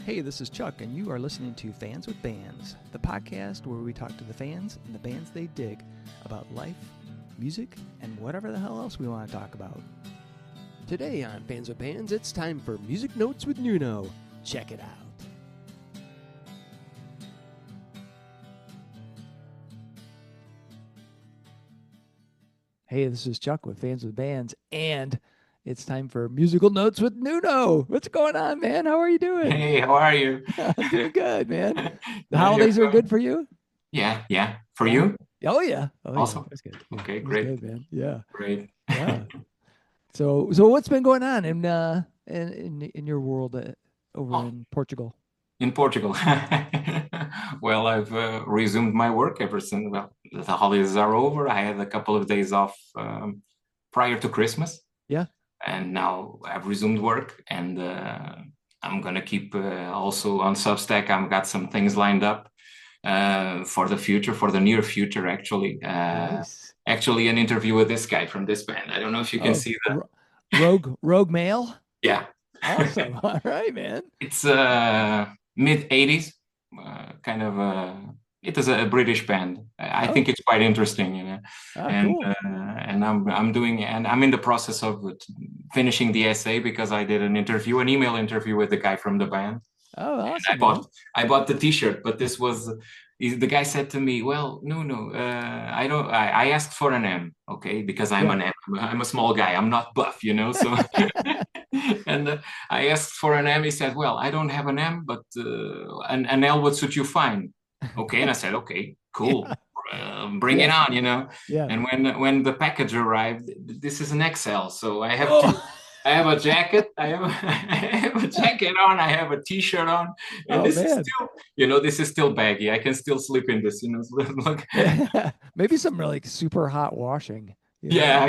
Hey, this is Chuck, and you are listening to Fans with Bands, the podcast where we talk to the fans and the bands they dig about life, music, and whatever the hell else we want to talk about. Today on Fans with Bands, it's time for Music Notes with Nuno. Check it out. Hey, this is Chuck with Fans with Bands, and it's time for Musical Notes with Nuno. What's going on, man? How are you doing? Hey, how are you? I'm doing good, man. The holidays are good for you? Yeah. For you? Oh, yeah. Awesome. Yeah. That's good. Okay, That's great. good, man. Yeah. Great. Yeah. So what's been going on in your world over in Portugal? In Portugal. Well, I've resumed my work ever since the holidays are over. I had a couple of days off prior to Christmas. Yeah. And now I've resumed work, and I'm gonna keep also on Substack. I've got some things lined up for the future, for the near future, actually. Nice. Actually, an interview with this guy from this band. I don't know if you can see that. Rogue Male? Yeah. Awesome. All right, man. It's mid 80s, kind of. It is a British band. I think it's quite interesting, you know. Cool. And I'm in the process of finishing the essay because I did an email interview with the guy from the band. Oh, awesome. And I bought the T-shirt, but the guy said to me, "Well, no, I asked for an M, okay, because I'm an M. I'm a small guy. I'm not buff, you know." So, and I asked for an M. He said, "Well, I don't have an M, but an L would suit you fine." Okay, and I said, "Okay, cool, bring it on," you know. Yeah. And when the package arrived, this is an XL, so I have I have a jacket. I have a jacket on. I have a T-shirt on, and this is still, you know, this is still baggy. I can still sleep in this, you know. Look. Maybe some really super hot washing. Yeah.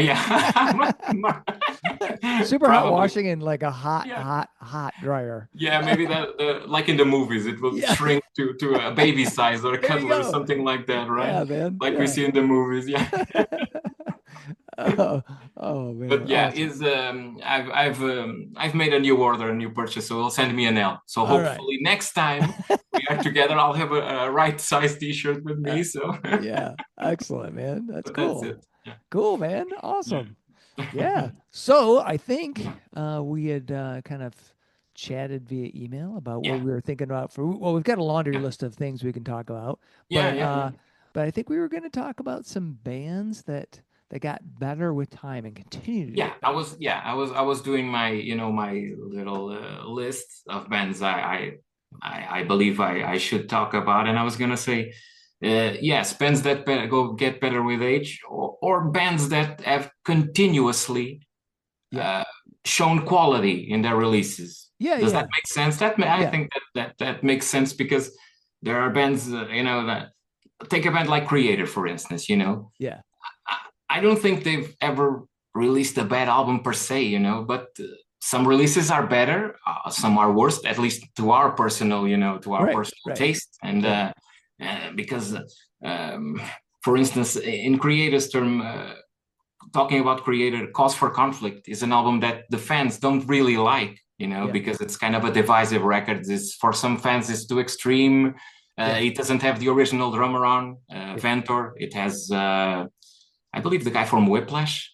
Super hot washing in like a hot dryer. Yeah, maybe that like in the movies, it will shrink to a baby size or a cuddler or something like that, right? Yeah, man. Like we see in the movies. Yeah. Oh man. But yeah, awesome. I've made a new order, a new purchase, so he'll send me an L. So hopefully next time we are together, I'll have a right size T-shirt with me. So yeah, excellent, man. That's cool. That's it. Yeah. Cool, man. Awesome. Yeah. So I think we had kind of chatted via email about what we were thinking about we've got a laundry list of things we can talk about. But I think we were going to talk about some bands that got better with time and continue to do. I was doing my my little list of bands I believe I should talk about, and I was gonna say bands that get better with age, or bands that have continuously shown quality in their releases. Does that make sense? I think that makes sense, because there are bands that take a band like Kreator, for instance. I don't think they've ever released a bad album per se, but some releases are better, some are worse, at least to our personal, personal taste. And because, for instance, in Kreator's term, talking about Kreator, Cause for Conflict is an album that the fans don't really like, because it's kind of a divisive record. For some fans, it's too extreme. It doesn't have the original drummer on, Ventor. It has... I believe the guy from Whiplash,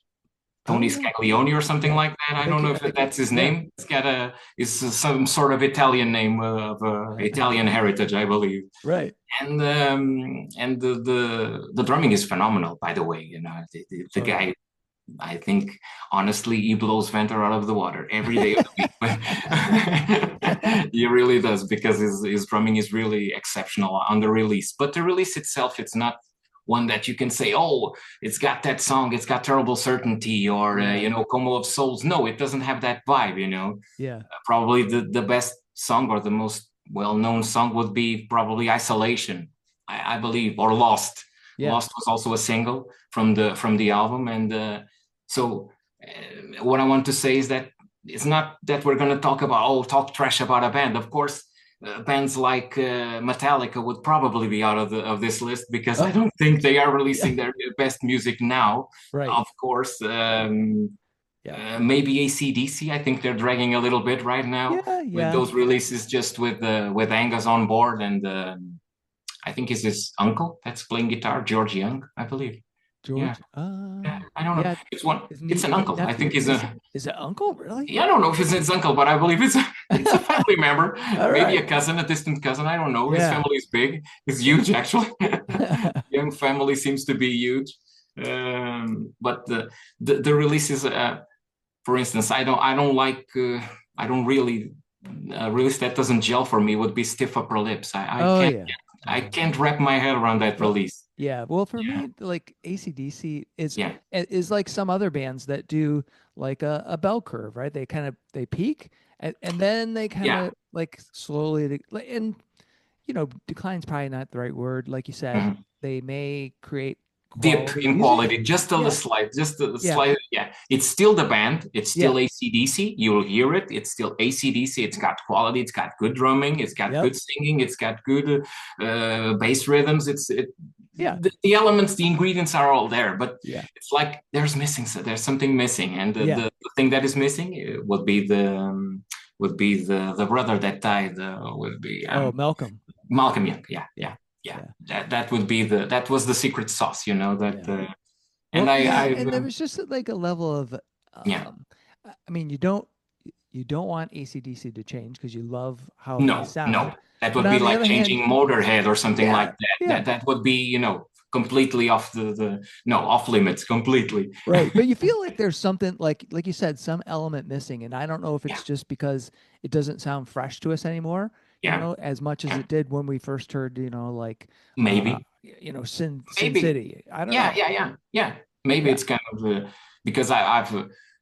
Tony Scaglione or something like that. I don't know if that's his name. It's some sort of Italian name of Italian heritage, I believe. Right. And the drumming is phenomenal, by the way. The guy, I think, honestly, he blows Ventor out of the water every day of the week. He really does, because his drumming is really exceptional on the release. But the release itself, it's not one that you can say, oh, it's got that song, it's got Terrible Certainty, or Como of Souls. No, it doesn't have that vibe. Probably the best song, or the most well-known song, would be probably Isolation, I believe, or Lost. Lost was also a single from the album. And so what I want to say is that it's not that we're going to talk trash about a band. Of course, bands like Metallica would probably be out of this list, because I don't think they are releasing their best music now. Right. Of course, Maybe AC/DC. I think they're dragging a little bit right now with those releases, just with Angus on board, and I think it's his uncle that's playing guitar, George Young, I believe. George. I don't know. It's an uncle. I think is it uncle, really? Yeah, I don't know if it's his uncle, but I believe it's a family member, maybe a cousin, a distant cousin. I don't know. His family is big. It's huge, actually. Young family seems to be huge. But the releases, for instance, I don't like. I don't really release that doesn't gel for me. Would be Stiff Upper Lips. I can't wrap my head around that release. Yeah, well, for me, like AC/DC is like some other bands that do like a bell curve, right? They peak and then they kind of like slowly, and decline's probably not the right word. Like you said, they may create dip in quality, just a slight. It's still the band. It's still AC/DC. You'll hear it. It's still AC/DC. It's got quality. It's got good drumming. It's got good singing. It's got good bass rhythms. The elements, the ingredients are all there, but it's like there's something missing, and the thing that is missing would be the brother that died. Would be Malcolm. Malcolm Young. That was the secret sauce, and there was just like a level of I mean, you don't want AC/DC to change because you love how they sound. No, that would be like changing Motorhead or something like that. That would be completely off off limits completely. Right, but you feel like there's something like you said, some element missing, and I don't know if it's just because it doesn't sound fresh to us anymore. As much as it did when we first heard, like maybe Sin City. I don't know. Yeah. Maybe it's kind of because I've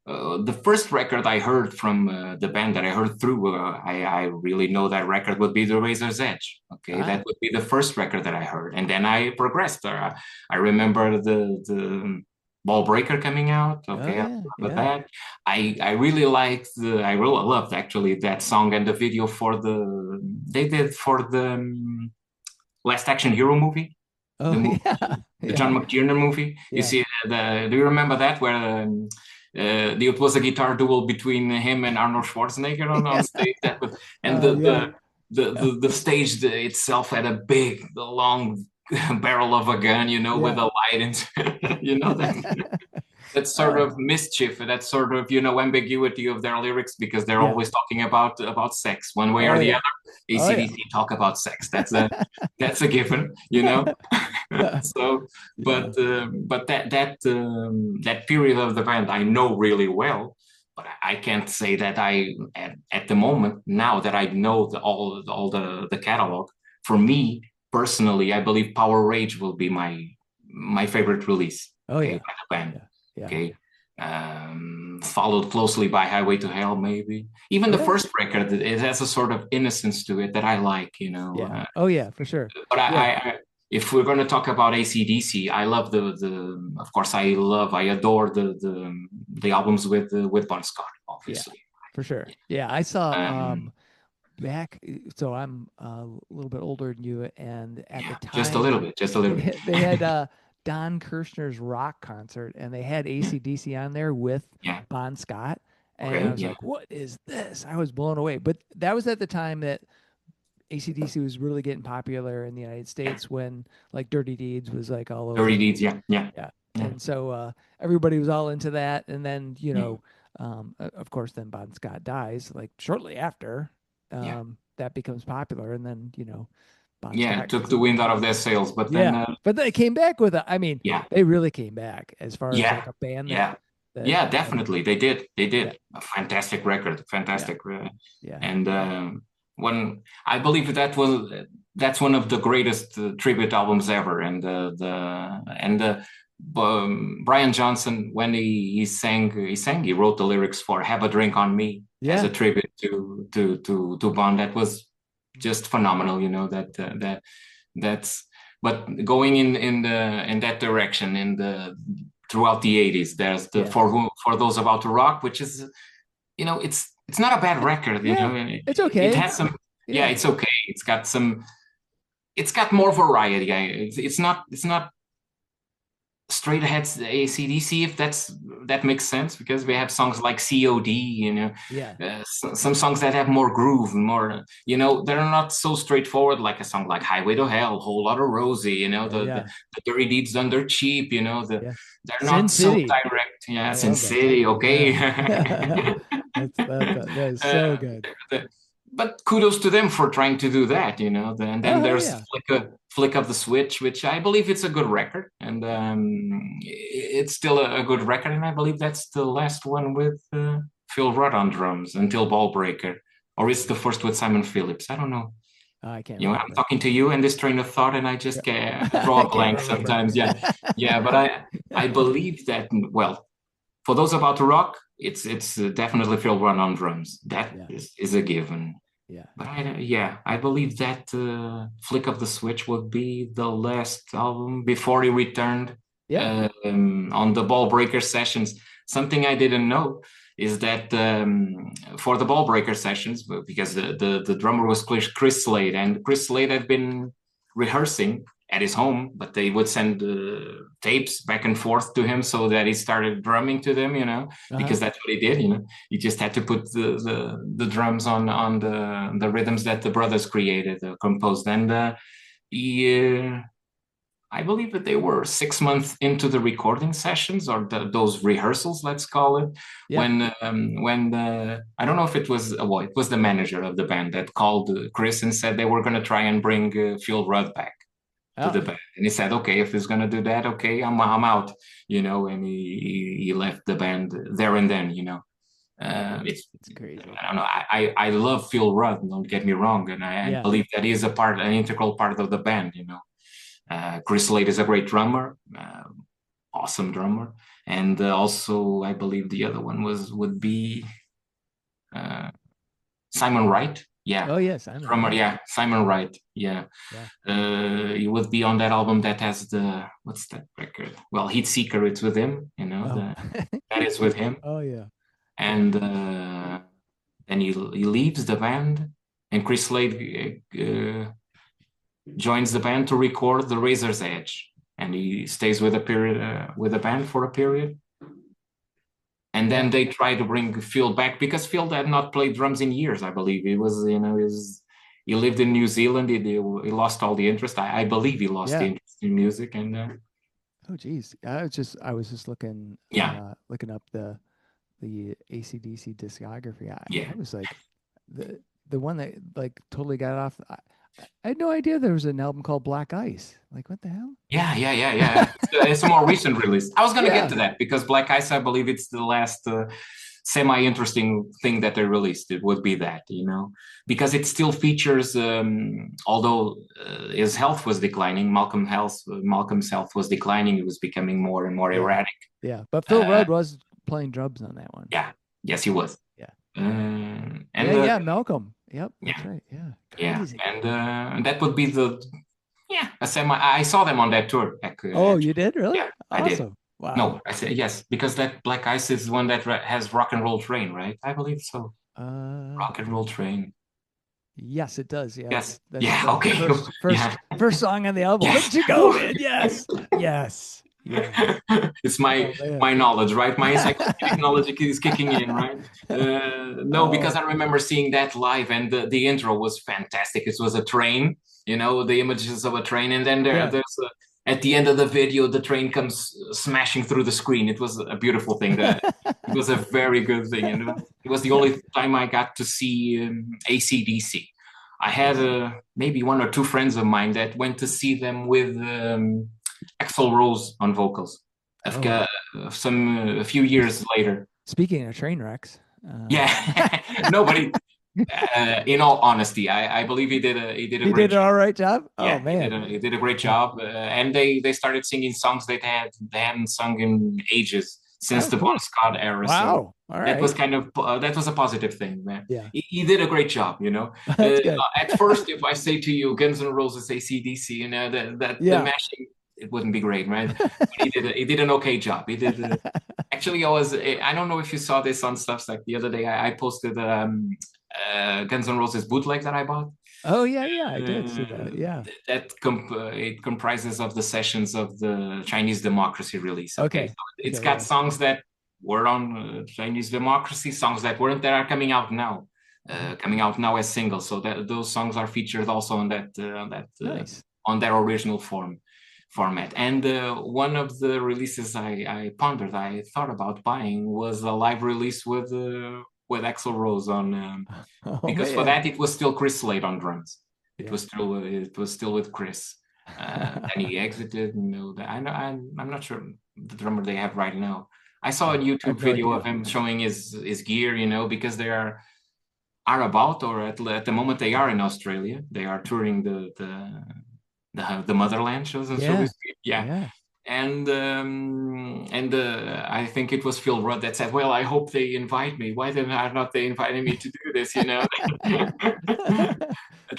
the first record I heard from the band that I heard through, I really know that record would be The Razor's Edge. Okay, that would be the first record that I heard, and then I progressed. I remember the Ball Breaker coming out. Okay, that I really liked I really loved actually that song and the video for the Last Action Hero movie. The John McTiernan movie. You see, do you remember that where it was a guitar duel between him and Arnold Schwarzenegger on stage? The stage itself had a big, long barrel of a gun, with a light and that sort of mischief, that sort of ambiguity of their lyrics, because they're always talking about sex one way or the other. AC/DC talk about sex. That's a given, So, but that period of the band I know really well, but I can't say that I at the moment, now that I know all the catalog. For me personally, I believe Power Rage will be my favorite release. By the band. Okay. Followed closely by Highway to Hell, maybe. Even the first record, it has a sort of innocence to it that I like, for sure. But I if we're going to talk about AC/DC, I love of course, I adore the albums with Bon Scott, obviously. For sure. I saw back, so I'm a little bit older than you, and at the time, just a little bit. They had Don Kirshner's rock concert, and they had AC/DC on there with Bon Scott, and I was like, "What is this?" I was blown away. But that was at the time that AC/DC was really getting popular in the United States, when like Dirty Deeds was like all over. Dirty Deeds, yeah. And so everybody was all into that, and then of course, then Bon Scott dies like shortly after. That becomes popular, and then it took the wind out of their sails, but then but they came back with they really came back as far as like a band. Definitely they did a fantastic record, and when I believe that's one of the greatest tribute albums ever, and Brian Johnson, when he wrote the lyrics for Have a Drink on Me as a tribute to Bon. That was just phenomenal, but going in that direction throughout the 80s, there's for those about to rock, which is it's not a bad record, it's okay. It has some it's okay. It's got more variety. It's not straight ahead AC/DC, if that makes sense, because we have songs like COD, Yeah. Some songs that have more groove, more, they're not so straightforward, like a song like Highway to Hell, Whole Lotta Rosie, the Dirty Deeds Done Dirt Cheap, Yeah. they're Sin not so City. direct. Yeah, I Sin love that. City, okay. Yeah. That is so good. But kudos to them for trying to do that, And then there's Yeah. Flick of the Switch, which I believe it's a good record, and it's still a good record, and I believe that's the last one with Phil Rudd on drums until Ballbreaker, or it's the first with Simon Phillips. I don't know. I can't remember. I'm talking to you in this train of thought, and I just draw a blank sometimes. Yeah, but I believe that. Well, for those about to rock, it's definitely Phil Rudd on drums. That is a given. Yeah. But I believe that Flick of the Switch would be the last album before he returned on the Ballbreaker sessions. Something I didn't know is that for the Ballbreaker sessions, because the drummer was Chris Slade, and Chris Slade had been rehearsing at his home, but they would send tapes back and forth to him so that he started drumming to them, because that's what he did, He just had to put the drums on the rhythms that the brothers created, composed. And I believe that they were 6 months into the recording sessions, or those rehearsals, let's call it, when I don't know if it was, it was the manager of the band that called Chris and said they were going to try and bring Phil Rudd back to the band, and he said, okay, if he's gonna do that, okay, I'm out, and he left the band there and then, it's crazy. I don't know. I love Phil Rudd, don't get me wrong, and I believe that he is an integral part of the band, Chris Slade is a great drummer, awesome drummer, and also I believe the other one would be Simon Wright. Yeah. Oh yes, Simon. Drummer, Simon Wright. Yeah. He would be on that album that has what's that record? Well, Heat Seeker, it's with him, that is with him. Oh yeah. And then he leaves the band, and Chris Slade joins the band to record The Razor's Edge, and he stays with the band for a period. And then they try to bring Phil back, because Phil had not played drums in years, I believe. He was, he lived in New Zealand. He lost all the interest. I believe he lost the interest in music. And oh, geez, I was just looking up the AC/DC discography. I was like, the one that like totally got off. I had no idea there was an album called Black Ice. Like, what the hell? Yeah. It's a more recent release. I was going to get to that, because Black Ice, I believe it's the last semi-interesting thing that they released. It would be that, because it still features, although his health was declining, Malcolm's health was declining. It was becoming more and more erratic. Yeah, but Phil Rudd was playing drums on that one. Yeah, yes, he was. And Malcolm. Yep, that's right. Yeah, crazy. And that would be I saw them on that tour. You did, really? Yeah, awesome. I did. Wow. No, I said yes, because that Black Ice is one that has Rock and Roll Train, right? I believe so. Rock and Roll Train. Yes, it does. Yeah. Yes. That's okay. First song on the album. Look at you go, man. Yes. Yeah. It's my knowledge, right? My encyclopedic knowledge is kicking in, right? Because I remember seeing that live, and the intro was fantastic. It was a train, the images of a train, and then there's at the end of the video, the train comes smashing through the screen. It was a beautiful thing. It was a very good thing. It was the only time I got to see AC/DC. I had maybe one or two friends of mine that went to see them with Axl Rose on vocals. A few years later. Speaking of train wrecks. Nobody. In all honesty, I believe he did a great all right job. Yeah, oh man, he did a great job, and they started singing songs they hadn't sung in ages since the Bon Scott era. Wow, so all right. That was that was a positive thing, man. Yeah, he did a great job. That's good. At first, if I say to you Guns N' Roses, AC/DC, the mashing, it wouldn't be great, right? But he did an okay job. He did. Actually, I don't know if you saw this on Substack the other day. I posted Guns N' Roses bootleg that I bought. Oh yeah, yeah, I did see that. Yeah. It comprises of the sessions of the Chinese Democracy release. Okay, Okay. so it's Okay. got Yeah. songs that were on Chinese Democracy, songs that weren't that are Mhm. coming out now as singles. So that those songs are featured also Nice. on their original format. And one of the releases I thought about buying was a live release with Axl Rose on. Oh Because for man. that it was still Chris Slade on drums. Yeah. It was still with Chris. Then he exited. No, I'm not sure the drummer they have right now. I saw a Yeah. I YouTube have no video of idea. him showing his gear, because they are about, or at the moment they are in Australia. They are touring the motherland, so to Yeah. speak. Yeah, Yeah. and I think it was Phil Rudd that said, "Well, I hope they invite me. Why did not they invited me to do this? At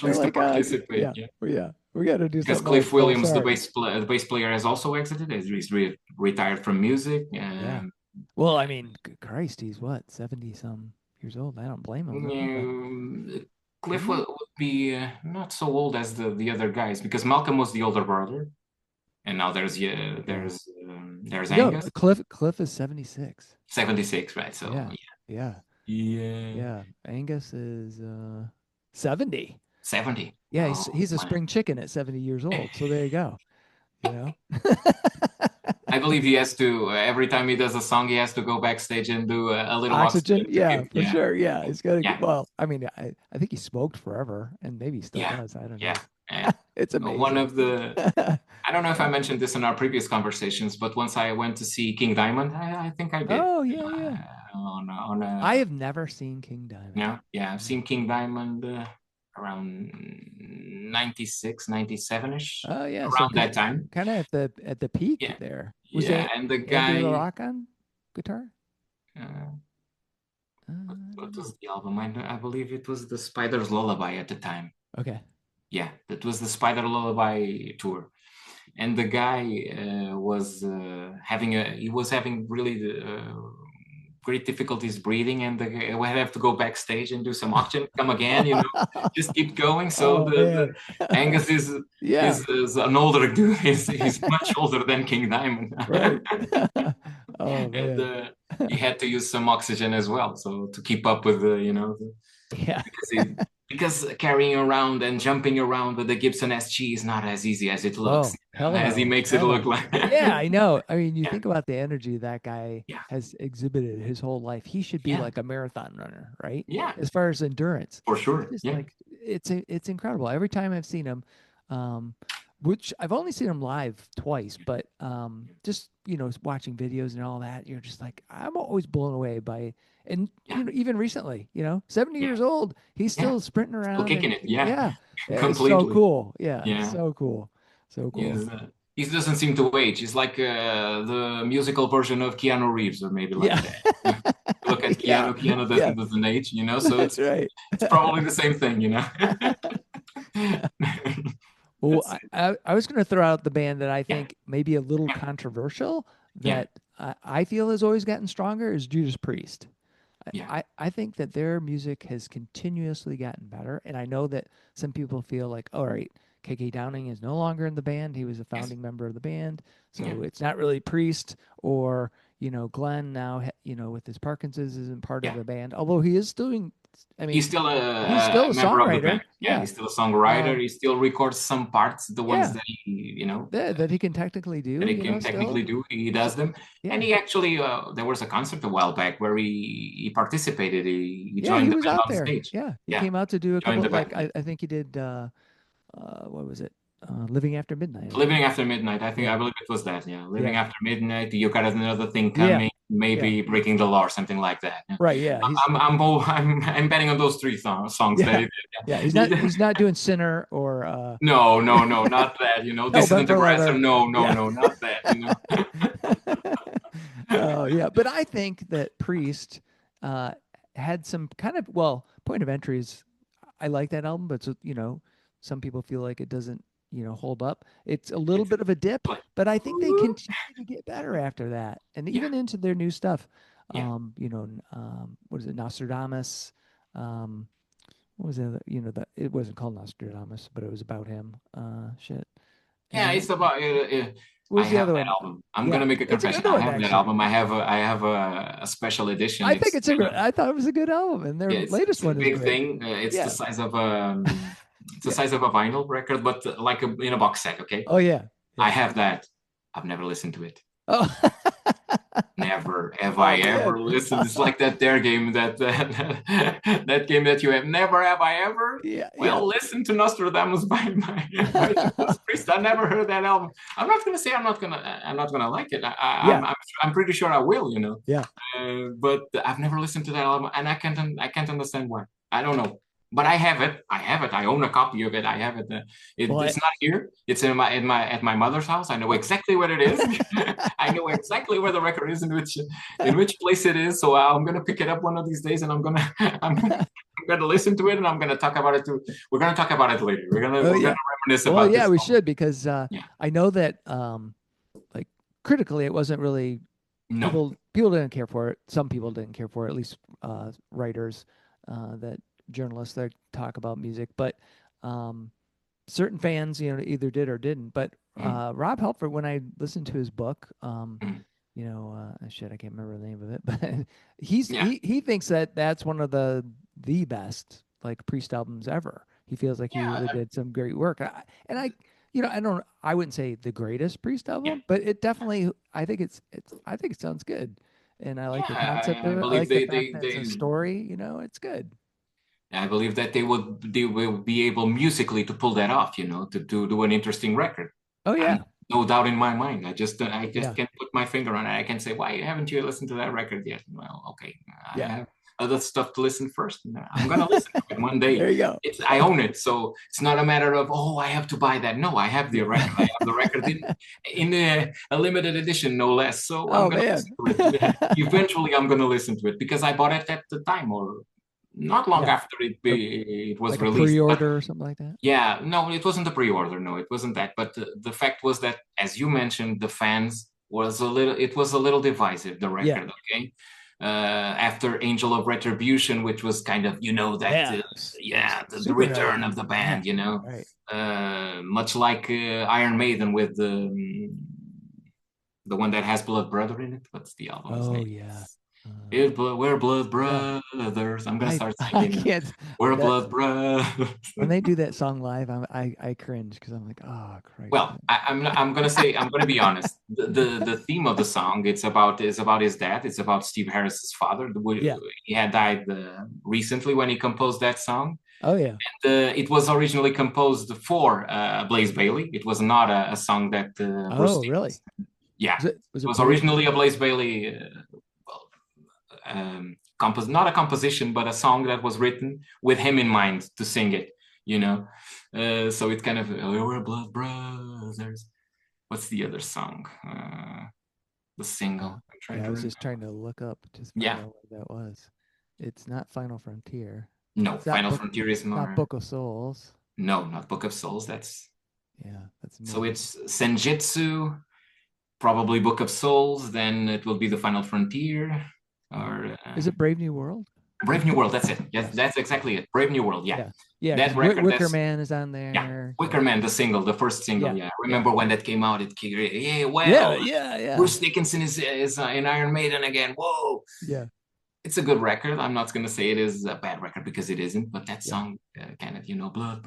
They're least to like, participate." yeah, Yeah, yeah, we got to do because something else. Cliff Oh, Williams, sorry. the bass player, has also exited. He's retired from music. Yeah. Well, I mean, Christ, he's what, 70 some years old. I don't blame him really, but Cliff isn't he? would be not so old as the other guys, because Malcolm was the older brother, and now Yeah. there's No, Angus, Cliff is 76. 76, right? So Yeah. Yeah. yeah, Yeah. Angus is 70. 70. Yeah, Oh he's a man. spring chicken at 70 years old. So there you go. You know? I believe he has to every time he does a song, he has to go backstage and do a little Oxygen, oxygen to yeah, keep. for Yeah, sure. Yeah, he's got to. yeah, Well, I mean, I think he smoked forever, and maybe he still yeah, does. I don't yeah. know. And It's one amazing. of the I don't know if I mentioned this in our previous conversations, but once I went to see King Diamond, I think I did. Oh yeah, yeah. On I a have never seen King Diamond. Yeah, yeah. I've Yeah. seen King Diamond around 96, 97-ish, Oh yeah. So around that time. kind of at the peak Yeah, there. Was yeah. it And the Andy guy, LaRocque on guitar? uh, I what don't know. was the album? I believe it was the Spider's Lullaby at the time. Okay. Yeah, that was the Spider Lullaby tour. And the guy was having really great difficulties breathing, and we have to go backstage and do some oxygen, come again, just keep going. So Oh the man. Angus Yeah. is an older dude. He's much older than King Diamond. Right. Oh And man. he had to use some oxygen as well, so to keep up with Yeah. because he, because carrying around and jumping around with the Gibson SG is not as easy as it looks, Oh, hell as he no. makes it Hell look no. like. Yeah, I know. I mean, you Yeah, think about the energy that guy yeah, has exhibited his whole life. He should be yeah, like a marathon runner, right? yeah, As far as endurance. for He's sure. just Yeah, like it's incredible. Every time I've seen him, um, which I've only seen him live twice, but just watching videos and all that, you're just like I'm always blown away by and yeah, even recently, 70 yeah, years old, he's yeah. still sprinting Still around kicking and it. Yeah, yeah, it's so completely. cool. Yeah, Yeah. so cool. So cool. He doesn't seem to age. He's like the musical version of Keanu Reeves, or maybe like Yeah. that. Look at Yeah. Keanu. Keanu Yeah. doesn't age, so That's right. it's probably the same thing. Well, That's it. I was going to throw out the band that I Yeah, think maybe a little yeah, controversial yeah, that I feel has always gotten stronger is Judas Priest. yeah, I think that their music has continuously gotten better. And I know that some people feel like, all right, KK Downing is no longer in the band. He was a yes, founding member of the band. yeah. So it's not really Priest or, Glenn now, with his Parkinson's isn't part of Yeah. the band, although he is doing, I He's mean, still he's still a a member of the songwriter. band. Yeah, Yeah. he's still a songwriter. Um, He still records some parts, the ones yeah. that That he can technically that do, he can still. technically do. He So, does them. And yeah. he actually, there was a concert a while back where he participated. He Yeah, he joined the was band out on there. stage. Yeah. He Yeah, came out to do a joined couple the like band. I think he did what was it? Living After Midnight, I Living think. After Midnight. I Yeah. believe it was that. Yeah, Living Yeah. After Midnight. You got another thing Yeah. coming. Yeah. Maybe Breaking the Law or something like that. Yeah. Right, yeah. He's I'm betting on those three songs that yeah. he Yeah, did. he's not doing Sinner or No, no, no, not that. Hell This Bent isn't for aggressive. Leather. No, no, Yeah. no, not that. Oh, yeah. But I think that Priest uh had some kind of Point of Entry is I like that album, but some people feel like it doesn't, hold up. It's a little It's bit of a dip, like, but I think they continue to get better after that. And yeah, even into their new stuff. yeah, What is it, Nostradamus? what was it? You know, that it wasn't called Nostradamus, but it was about him. Shit. Yeah, And it's about. what I was the have other that one? album. I'm Yeah, gonna make a it's a confession. good I one have that actually. album. I have a special edition. I think It's it's a. I thought it was a good album, and their yeah, latest it's a one is big great. thing. It's the Yeah, size of it's the yeah. size of a vinyl record, but like in a box set. Okay, Oh yeah, I yeah. have that. I've never listened to it. Oh, Never have I oh man. ever listened. It's like that Dare game that game that you have. Never have I ever. Yeah, yeah. Well, listen to Nostradamus by Judas Priest. I never heard that album. I'm not gonna say I'm not gonna like it. Yeah, I'm pretty sure I will. You know, yeah. but I've never listened to that album, and I can't understand why. I don't know. But I have it. I have it. I own a copy of it. I have it. Well, It's not here. It's in my at my mother's house. I know exactly what it is. I know exactly where the record is in which place it is. So I'm gonna pick it up one of these days, and I'm gonna listen to it, and I'm gonna talk about it too. We're gonna talk about it later. oh We're yeah. gonna reminisce Well, about yeah, this. we should because Yeah. I know that like critically it wasn't really No. people didn't care for it. Some people didn't care for it, at least writers that journalists that talk about music, but certain fans, you know, either did or didn't. But Rob Halford, when I listened to his book, Mm. you know, shit, I can't remember the name of it, but he's Yeah. he thinks that that's one of the best like Priest albums ever. He feels like he Yeah. really did some great work, and I, you know, I wouldn't say the greatest Priest Yeah. album, but it definitely, I think I think it sounds good, and I like the concept I of it. I believe like the fact that it's a story. You know, it's good. I believe that they will be able musically to pull that off, you know, to do an interesting record. Oh And yeah, no doubt in my mind. I just yeah, can't put my finger on it. I can say, why haven't you listened to that record yet? Well, okay, I yeah. have other stuff to listen first. I'm gonna listen to it one day. There you go. I own it, so it's not a matter of I have to buy that. No, I have the record. I have the record in a limited edition, no less. So I'm Oh gonna man. listen to it. Eventually, I'm gonna listen to it because I bought it at the time or not long Yeah. after it was Like a released. But pre-order or something like that. yeah, no, it wasn't a pre-order. No, it wasn't that. But the fact was that, as you mentioned, the fans was a little. It was a little divisive. The Yeah. record, okay. After Angel of Retribution, which was kind of the return heavy. of the band, Yeah. you know, Right. much like Iron Maiden with the one that has Blood Brother in it. What's the album's Oh name? yeah. We're blood brothers. I'm gonna start I singing. can't. We're blood brothers. When they do that song live, I cringe because I'm like, oh Christ. Well, I'm gonna be honest. The theme of the song is about his dad. It's about Steve Harris's father. Yeah. He had died recently when he composed that song. Oh yeah. And it was originally composed for Blaze Bayley. It was not a song that Bruce Oh really? Yeah, Was it was Blaze? originally a Blaze Bayley not a composition, but a song that was written with him in mind to sing it, you know. So it kind of we're blood brothers. What's the other song? The single. I was just trying to look up to find out what that was. It's not Final Frontier. No, It's Final Frontier is more. Not Book of Souls. No, not Book of Souls. That's that's so it's Senjutsu, probably Book of Souls. Then it will be the Final Frontier. Or is it Brave New World? Brave New World, that's it. Yes, that's exactly it. Brave New World, yeah. That record, Wicker Man is on there. Yeah, Wicker Man, the single, the first single. Yeah, remember when that came out? Bruce Dickinson is in Iron Maiden again. Whoa. Yeah. It's a good record. I'm not gonna say it is a bad record because it isn't, but that song kind of blood.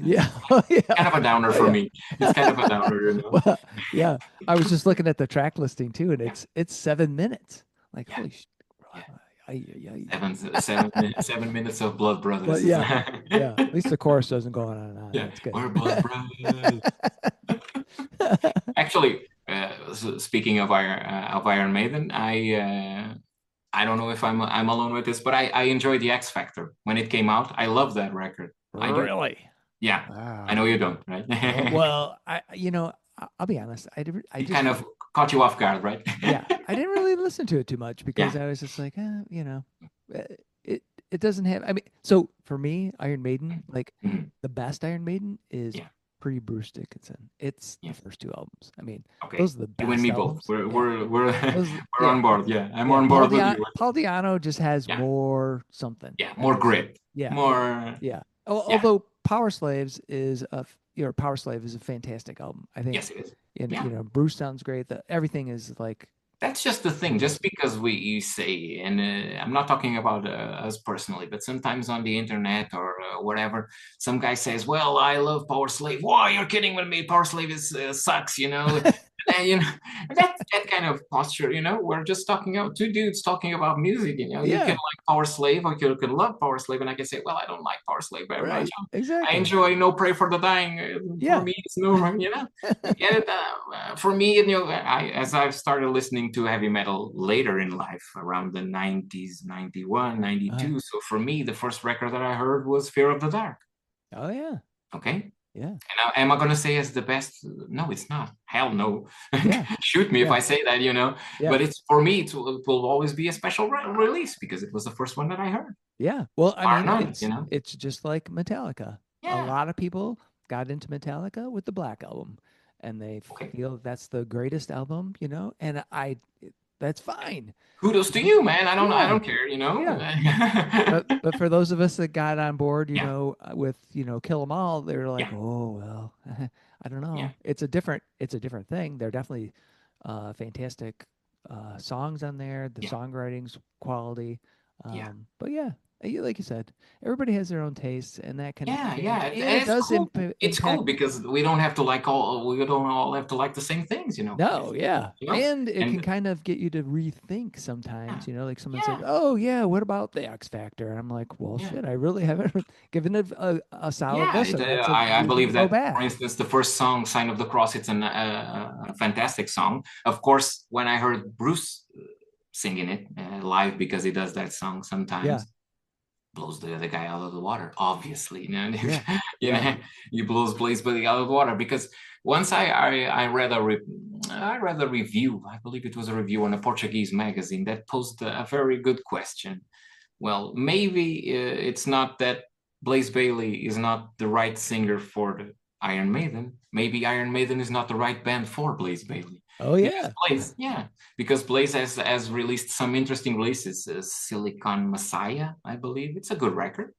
Yeah. Kind of a downer for me. It's kind of a downer, you know. Well, yeah. I was just looking at the track listing too, and it's 7 minutes. Like holy shit. Yeah. 7 minutes of Blood Brothers. Well, yeah. At least the chorus doesn't go on and on. Yeah, that's good. We're Blood Brothers. Actually, speaking of Iron Maiden, I don't know if I'm alone with this, but I enjoyed the X Factor when it came out. I love that record. Really? Yeah. Wow. I know you don't, right? Well, I'll be honest. I just kind of caught you off guard, right? Yeah, I didn't really listen to it too much because I was just like, it doesn't have. I mean, so for me, Iron Maiden, like the best Iron Maiden is pre-Bruce Dickinson. It's the first two albums. I mean, Okay. those are the best You and me albums. both. We're Those, we're on board. Yeah, I'm on Paul board with you. Paul Diano just has more something. Yeah, more grit. Yeah, more. Yeah. Although Power Slaves is Power Slave is a fantastic album. I think. Yes, it is. And Bruce sounds great. Everything is like. That's just the thing. Just because you say, and I'm not talking about us personally, but sometimes on the internet or whatever, some guy says, "Well, I love Power Slave." Whoa, you're kidding with me? Power Slave is sucks, you know. And, that kind of posture, we're just talking about two dudes talking about music. You can like Power Slave, or you can love Power Slave, and I can say, "Well, I don't like Power Slave very much. Exactly. I enjoy No Pray for the Dying. For me, it's no, for me, as I've started listening to heavy metal later in life, around the 90s, 91, 92. So for me, the first record that I heard was Fear of the Dark. Oh, yeah. Okay. Yeah. And am I going to say it's the best? No, it's not. Hell no. Shoot me if I say that, But it's, for me, it will always be a special release because it was the first one that I heard. Yeah. Well, I mean, it's just like Metallica. Yeah. A lot of people got into Metallica with the Black Album, and they feel that's the greatest album, and that's fine. Kudos to you, man. I don't care, but for those of us that got on board, with Kill 'Em All, they're like, oh well, I don't know. Yeah. It's a different thing. They're definitely fantastic songs on there. The songwriting's quality. But like you said, everybody has their own tastes, and that can it does cool. It's cool because we don't have to we don't all have to like the same things, No, and it can kind of get you to rethink sometimes, like someone says, "Oh yeah, what about the X Factor?" And I'm like, "Well, shit, I really haven't given it a solid listen." I believe that, for instance, the first song, "Sign of the Cross," it's a fantastic song. Of course, when I heard Bruce singing it live, because he does that song sometimes. Blows the other guy out of the water, obviously. He blows Blaze out of the water, because once I read a review. I believe it was a review on a Portuguese magazine that posed a very good question. Well, maybe it's not that Blaze Bayley is not the right singer for the Iron Maiden. Maybe Iron Maiden is not the right band for Blaze Bayley. Oh yeah, because Blaze has released some interesting releases. Silicon Messiah, I believe, it's a good record.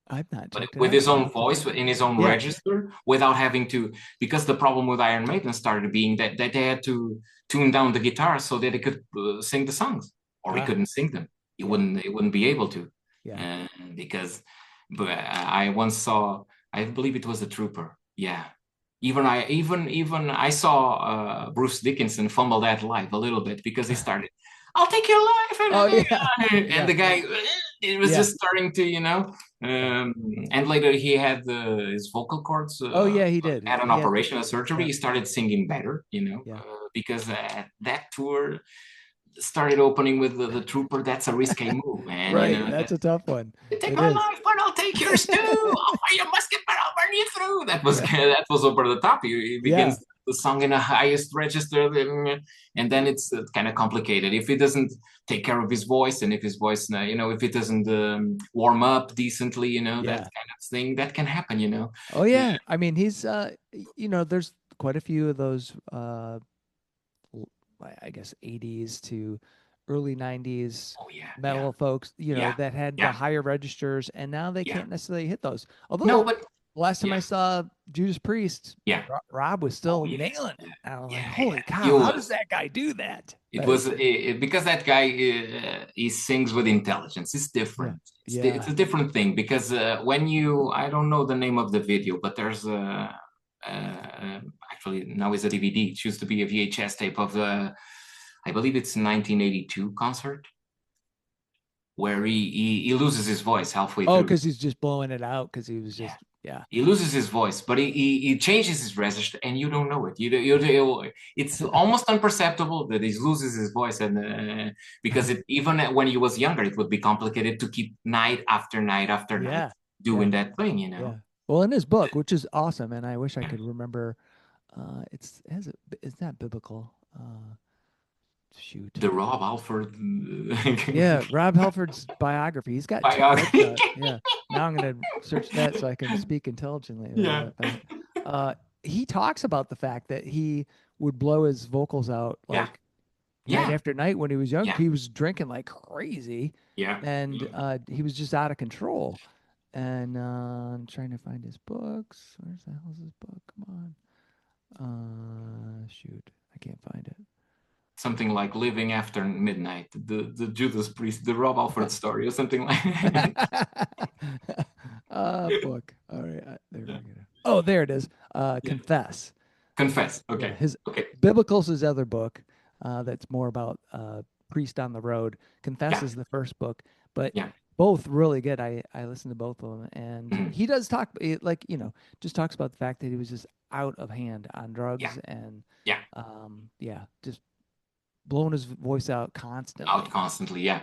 I've not checked with his own voice, in his own register, without having to. Because the problem with Iron Maiden started being that they had to tune down the guitar so that they could sing the songs, or he couldn't sing them. He wouldn't be able to. But I once saw, I believe it was a Trooper. Yeah. Even I saw Bruce Dickinson fumble that live a little bit, because he started, "I'll take your life," and the guy, it was just starting to, and later he had his vocal cords. He did. Had an operation, a surgery. He started singing better, because that tour started opening with the Trooper. That's a risky move, man. Right, that's a tough one. Take my life, but I'll take yours too. I'll fire your musket, but I'll burn you through. That was over the top. He begins the song in the highest register, and then it's kind of complicated. If he doesn't take care of his voice, and if his voice, if it doesn't warm up decently, that kind of thing, that can happen, Oh yeah, I mean, he's there's quite a few of those. I guess 80s to early 90s metal folks, that had the higher registers, and now they can't necessarily hit those. Although last time I saw Judas Priest, Rob was still nailing it. I was like, holy cow, how does that guy do that? It was because that guy, he sings with intelligence. It's different. It's a different thing, because when I don't know the name of the video, but there's actually now it's a DVD. It used to be a VHS tape of I believe it's 1982 concert, where he loses his voice halfway through. Oh, because he's just blowing it out, because he was just he loses his voice, but he changes his register, and you don't know it. It's almost imperceptible that he loses his voice, and because even when he was younger, it would be complicated to keep night after night after night doing that thing, Yeah. Well, in his book, which is awesome, and I wish I could remember, it's not biblical. Shoot. The Rob Halford. Rob Halford's biography. He's got biography. Now I'm going to search that so I can speak intelligently. He talks about the fact that he would blow his vocals out Yeah. like night Yeah. after night when he was young. Yeah. He was drinking like crazy, Yeah. and he was just out of control. And I'm trying to find his books. Where's the hell's his book? Come on. Shoot, I can't find it. Something like Living After Midnight, the Judas Priest, the Rob Halford story, or something like. Book. All right, there we go. Oh, there it is. Confess. Confess. Okay. Yeah, his Okay. Biblical's his other book. That's more about priest on the road. Confess is the first book, but both really good. I listened to both of them, and he does talk like just talks about the fact that he was just out of hand on drugs and just blowing his voice out constantly. Yeah.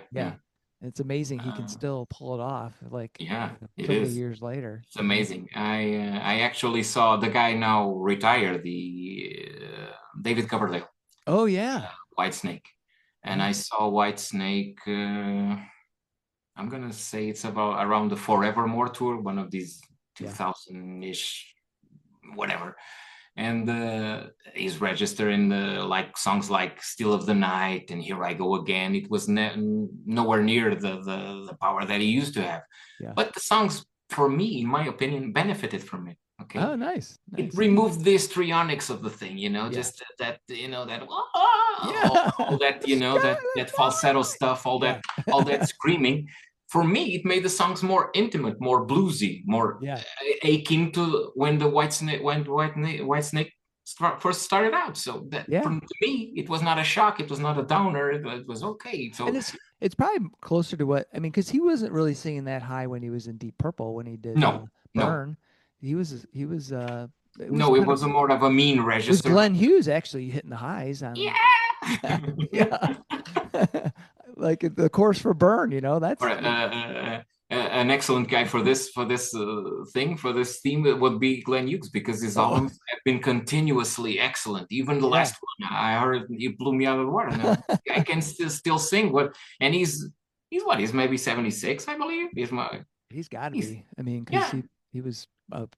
It's amazing he can still pull it off. Like it so many is. years later. It's amazing. I actually saw the guy now retired, the David Coverdale. Oh yeah, Whitesnake, and I saw Whitesnake. I'm gonna say it's about around the Forevermore tour, one of these 2000-ish, whatever. And he's registered in the songs like "Still of the Night" and "Here I Go Again." It was nowhere near the power that he used to have. Yeah. But the songs, for me, in my opinion, benefited from it. Okay. Oh, nice. It removed the histrionics of the thing, just that, that all that, that falsetto stuff, all that screaming. For me, it made the songs more intimate, more bluesy, more akin to when the Whitesnake first started out. So that to me, it was not a shock. It was not a downer. It was okay. So and it's probably closer to what I mean, because he wasn't really singing that high when he was in Deep Purple when he did Burn. He was. It was more of a mean register. It was Glenn Hughes actually hitting the highs on. Yeah. Like the chorus for Burn, that's an excellent guy for this theme would be Glenn Hughes, because his albums have been continuously excellent. Even the last one, I heard, it blew me out of the water. I can still sing. And he's maybe 76, I believe. He's got to be. I mean, because he was a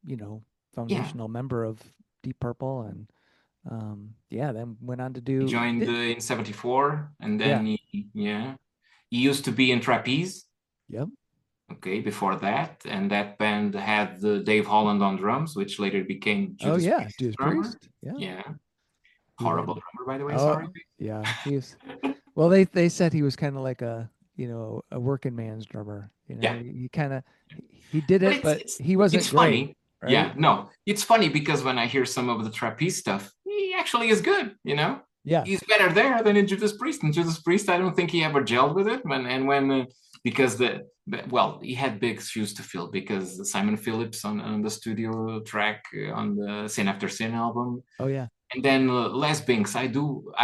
foundational member of Deep Purple, and then went on to do. He joined in '74, and then he used to be in Trapeze. Yep. Okay, before that, and that band had Dave Holland on drums, which later became Judas Priest. Yeah. Horrible drummer, by the way. Sorry. Yeah, he was. Well, they said he was kind of like a working man's drummer. He did it, but he wasn't. It's great, funny. Right? Yeah, no, it's funny because when I hear some of the trapeze stuff, he actually is good. Yeah, he's better there than in Judas Priest. In Judas Priest, I don't think he ever gelled with it. Because he had big shoes to fill, because Simon Phillips on the studio track on the Sin After Sin album. Oh yeah. And then Les Binks, I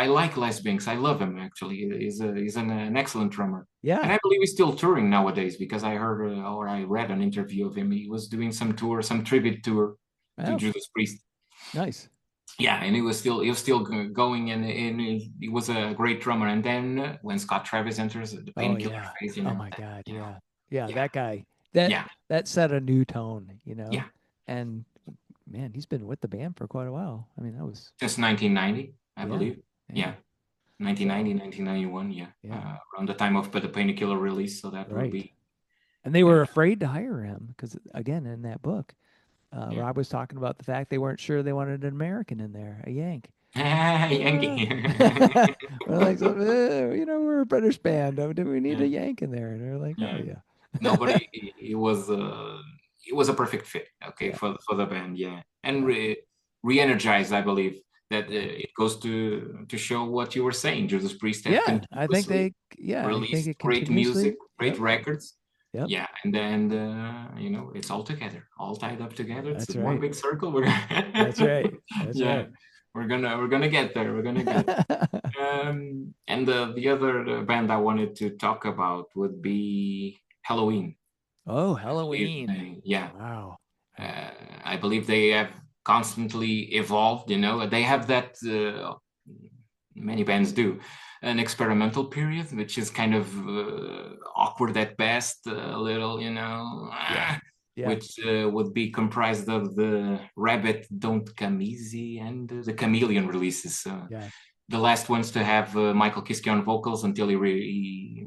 like Les Binks. I love him, actually. He's an excellent drummer. Yeah. And I believe he's still touring nowadays, because I heard or I read an interview of him. He was doing some tribute tour to Judas Priest. Nice. Yeah, and he was still going, and he was a great drummer. And then when Scott Travis enters, the painkiller phase, oh my God, that guy, that set a new tone, Yeah. And man, he's been with the band for quite a while. I mean, that was since 1990, I believe. Yeah. 1990, 1991, around the time of the Painkiller release. So that would be. And they were afraid to hire him because, again, in that book, Rob was talking about the fact they weren't sure they wanted an American in there, a Yank. Yankee. We're like, we're a British band. Do we need a Yank in there? And they're like, oh yeah. No, but it was a perfect fit. Okay, for the band, and re-energized, I believe. That it goes to show what you were saying. Judas Priest. I think they released great music, great records. Yep. Yeah, and then it's all together, all tied up together. It's one big circle. That's right. That's right. We're gonna get there. We're gonna get there. And the other band I wanted to talk about would be Helloween. Oh, Helloween. Wow. I believe they have constantly evolved. They have that. Many bands do. An experimental period, which is kind of awkward at best, a little, which would be comprised of the Rabbit Don't Come Easy and the Chameleon releases. The last ones to have Michael Kiske on vocals until he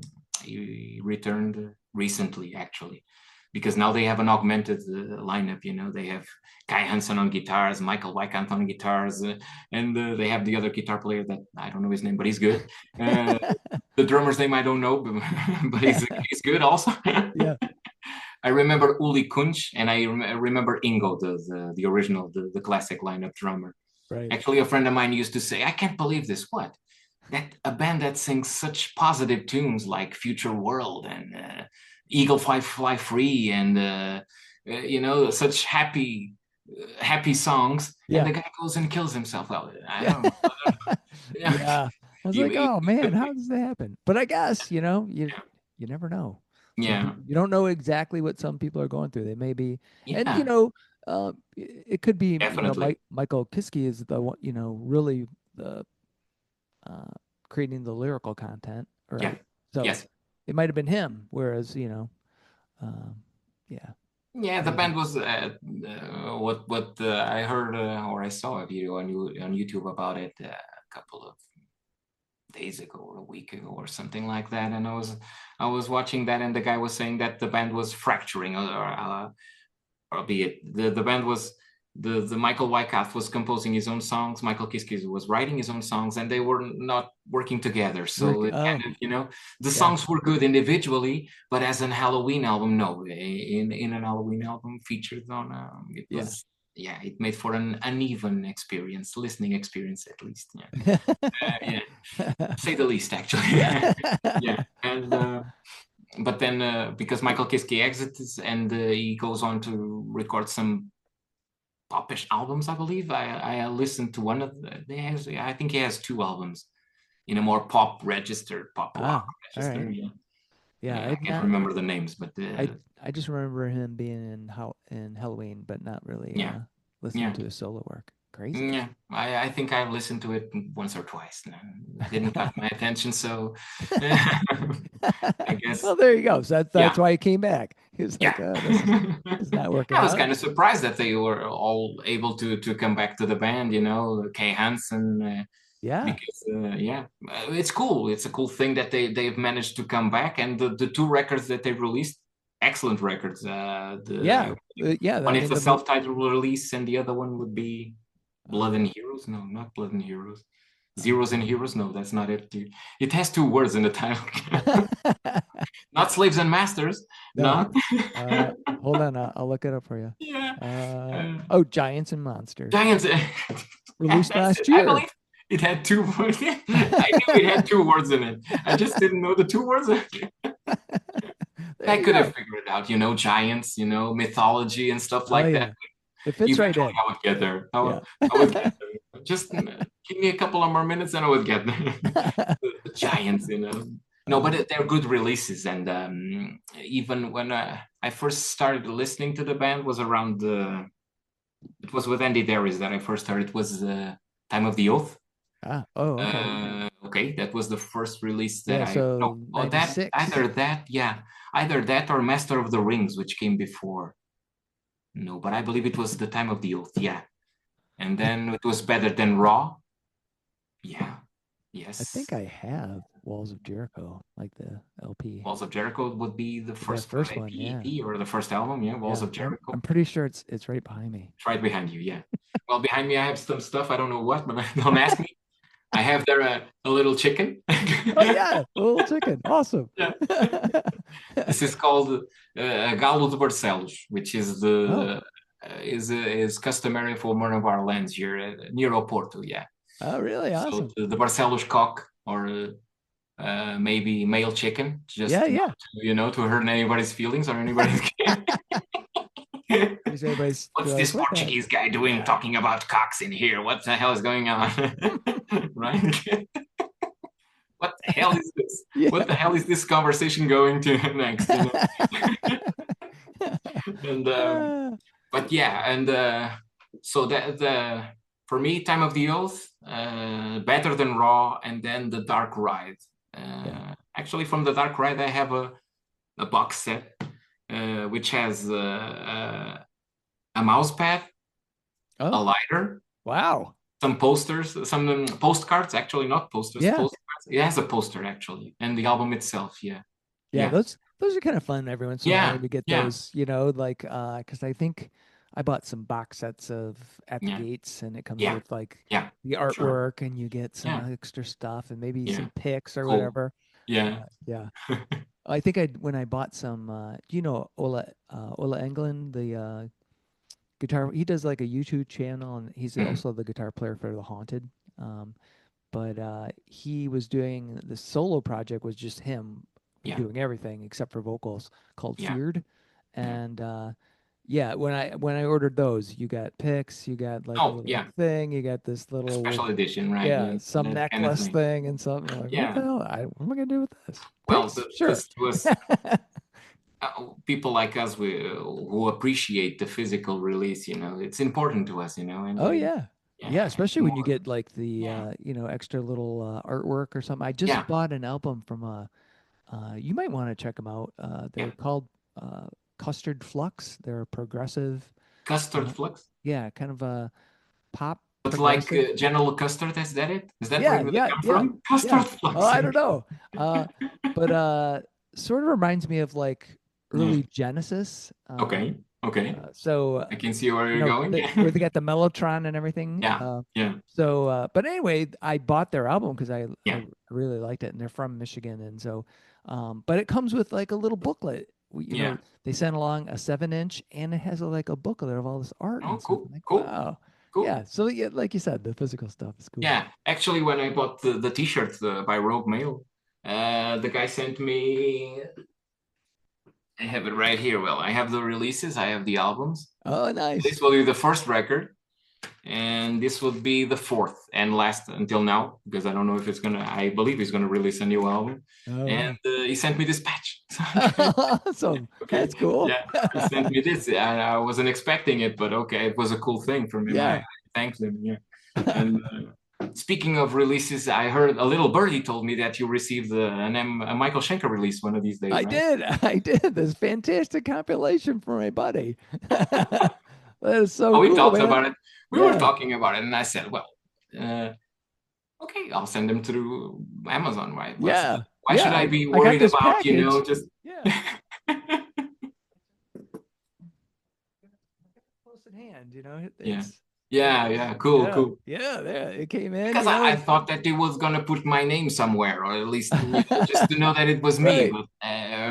returned recently, actually. Because now they have an augmented lineup, you know. They have Kai Hansen on guitars, Michael Weikant on guitars, and they have the other guitar player that I don't know his name, but he's good. The drummer's name I don't know, but he's good also. I remember Uli Kunch, and I remember Ingo, the original, the classic lineup drummer. Right. Actually, a friend of mine used to say, "I can't believe this. What? That a band that sings such positive tunes like Future World and Eagle Fly Free and you know, such happy songs, and the guy goes and kills himself." Well, I don't know. I was like, oh man, how does that happen? But I guess, you know, you never know. You don't know exactly what some people are going through. They may be, and you know, it could be, you know, Michael Kiske is the one, you know, really the creating the lyrical content, right? So it might have been him, whereas, you know, the band was what I heard or I saw a video on YouTube about it a couple of days ago or a week ago or something like that, and I was watching that, and the guy was saying that the band was fracturing, or albeit the band was the Michael Weikart was composing his own songs, Michael Kiske was writing his own songs, and they were not working together. So it kind of, you know, the songs were good individually, but as an Helloween album, no. In an Helloween album featured on it was it made for an uneven experience, listening experience at least. Say the least, actually. And but then because Michael Kiske exits and he goes on to record some popish albums, I believe. I listened to one of I think he has 2 albums in a more pop register, pop rock register. Right. I can't remember the names, but I just remember him being in Helloween, but not really listening to his solo work. Crazy. Yeah, I think I listened to it once or twice. It didn't got my attention, so I guess. Well, there you go. So that's why he came back. He was like, this is not working I was kind of surprised that they were all able to come back to the band, you know, Kay Hansen. Because it's cool. It's a cool thing that they've managed to come back, and the 2 records that they've released, excellent records. One is a self-titled release, and the other one would be Blood and Heroes. No, not Blood and Heroes. Zeros and Heroes. No, that's not it. It has 2 words in the title. Not Slaves and Masters. No. Hold on, I'll look it up for you. Giants and Monsters. Giants. Released last year. I believe it had 2 words. I knew it had 2 words in it. I just didn't know the 2 words. I could have figured it out, you know, giants, you know, mythology and stuff like that. It fits right in. I would get there. I would get there. Just give me a couple of more minutes and I would get there. The giants, you know. No, but they're good releases. And even when I first started listening to the band was around it was with Andy Darius that I first started. It was Time of the Oath. Okay, that was the first release that either that or Master of the Rings, which came before. No, but I believe it was the Time of the Oath, and then it was Better Than Raw. Yes. I think I have Walls of Jericho, like the LP. Walls of Jericho would be the first one, or the first album, Walls of Jericho. I'm pretty sure it's right behind me. It's right behind you, Well, behind me I have some stuff, I don't know what, but don't ask me. I have there a little chicken. A little chicken. Awesome. This is called Galo de Barcelos, which is is customary for one of our lands here near Oporto. Oh, really? Awesome. So the Barcelos cock, or maybe male chicken, just to hurt anybody's feelings or anybody's. What's this Portuguese guy doing talking about cocks in here? What the hell is going on? Right? What the hell is this? What the hell is this conversation going to next? You know? So that for me, Time of the Oath, Better Than Raw, and then The Dark Ride. Actually, from The Dark Ride, I have a box set. which has a mouse pad, a Oh, lighter, wow. some posters, some postcards, actually, not posters, Yeah. postcards. It has a poster, actually, and the album itself. Yeah. Yeah, Yeah. those are kind of fun every once in a while Yeah. when you get Yeah. those, like because I think I bought some box sets of At the Yeah. Gates, and it comes Yeah. with like Yeah. the Sure. artwork, and you get some Yeah. extra stuff and maybe Yeah. some pics or Cool. whatever. Yeah. Yeah. I think when I bought some do you know Ola Englund, the guitar, he does like a YouTube channel, and he's Mm. also the guitar player for The Haunted. Um but he was doing the solo project was just him Yeah. doing everything except for vocals, called Yeah. Feared. Yeah. And yeah, when I ordered those, you got picks, you got like a Oh, little yeah. thing, you got this A little, special edition, right? yeah, Yeah. some That kind of necklace thing. thing and something. I'm like, what the Yeah. hell, what am I gonna do with this? Well, Picks, sure. this was people like us who appreciate the physical release. It's important to us. And Oh we, yeah. Yeah, yeah, especially when you more, get like the yeah, extra little artwork or something. I just yeah, bought an album from you might want to check them out. yeah. They're called uh, Custard Flux. They're a progressive, Custard flux. yeah, kind of a pop But like progressive. General Custard, is that it? Is that Yeah, where they yeah, come yeah, from? yeah. Custard Oh, flux. I don't know. Uh, but sort of reminds me of like Yeah. early Genesis. Okay. Okay. So I can see where you're going. where they got the Mellotron and everything. Yeah. Yeah. But anyway, I bought their album because I Yeah. really liked it, and they're from Michigan, and so, but it comes with like a little booklet. Yeah. They sent along a 7-inch, and it has like a booklet of all this art Oh, and stuff. I'm cool. like, Cool. wow, Cool. yeah. So yeah, like you said, the physical stuff is cool. Yeah. Actually, when I bought the T-shirt by Rogue Mail, the guy sent me. I have it right here. Well, I have the releases. I have the albums. Oh, nice. This will be the first record, and this will be the fourth and last until now, because I don't know if it's gonna. I believe he's gonna release a new album, and Oh, he sent me this patch. awesome. Okay, That's cool. yeah, he sent me this. I wasn't expecting it, but okay, it was a cool thing for me. I Yeah. thanked him. Yeah, and speaking of releases, I heard a little birdie told me that you received a Michael Schenker release one of these days, I right? did. I did this fantastic compilation for my buddy. That is so Oh, we cool, talked man. about it. We were Yeah. talking about it, and I said, well, okay, I'll send them through Amazon. Right? Yeah. Why Yeah. should I be I got worried this about, package. just Yeah. Close in hand, yeah. it's Yeah, cool, yeah. cool. Yeah, there it came in, Because I thought that they was gonna put my name somewhere, or at least just to know that it was me, right. but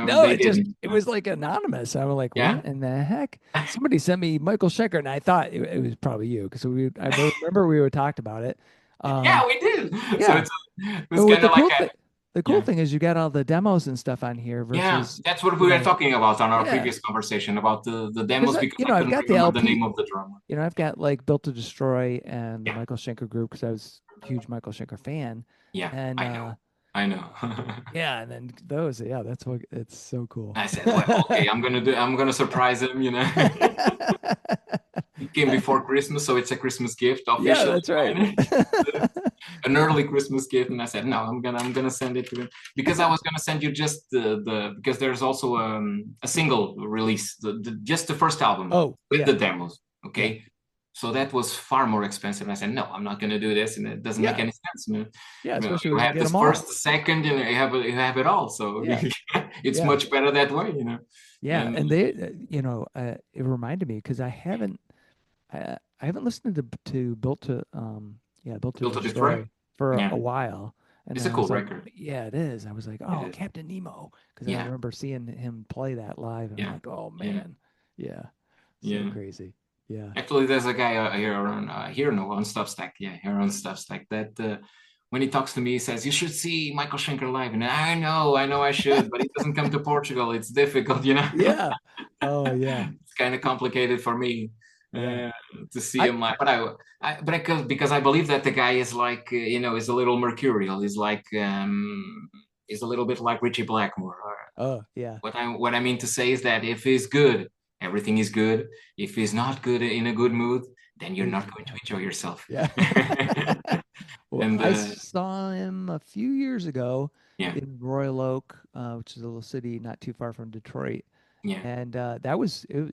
No, they didn't. it was like anonymous. I was like, Yeah, what in the heck? Somebody sent me Michael Schenker, and I thought it was probably you because I remember we were talked about it. yeah, we did. So Yeah. it was And kind of like a the cool yeah. thing is you got all the demos and stuff on here Yeah, versus, that's what we were talking about on our yeah, previous conversation about the because demos because I I've couldn't got the remember the name LP. of the drummer. I've got like Built to Destroy and the Yeah, Michael Schenker group because I was a huge Michael Schenker fan. yeah, And I know. yeah, and then those, yeah, that's what it's so cool. I said, well, okay, I'm gonna surprise him, It came before Christmas, so it's a Christmas gift Yeah, officially. that's right. An early Christmas gift, and I said, no, I'm gonna send it to him because I was gonna send you just because there's also a single release, just the first album Oh, with yeah. the demos. Yeah. Okay. So that was far more expensive. I said, no, I'm not going to do this. And it doesn't make Yeah. any sense, man. Yeah, You especially you when you have get this them all. first, second, and you have it all. So Yeah. it's Yeah. much better that way, Yeah, and they, it reminded me because I haven't listened to Built to Built to Built to Destroy Destroy. for Yeah. a while. And It's then a I cool was like, record. yeah, it is. I was like, oh, is. Captain Nemo, because I Yeah. remember seeing him play that live, and I'm Yeah. like, oh Yeah. man, yeah, so Yeah. crazy, yeah. Actually, there's a guy on Substack. Yeah, here on Substack that when he talks to me, he says, you should see Michael Schenker live. And I know I should, but he doesn't come to Portugal. It's difficult, Yeah. Oh yeah. It's kind of complicated for me Yeah. to see I him live. Because I believe that the guy is like, is a little mercurial. He's a little bit like Richie Blackmore. oh yeah. What I mean to say is that if he's good, everything is good. If he's not good in a good mood, then you're not going to enjoy yourself. Yeah. Well, And I saw him a few years ago yeah, in Royal Oak, which is a little city not too far from Detroit. Yeah. And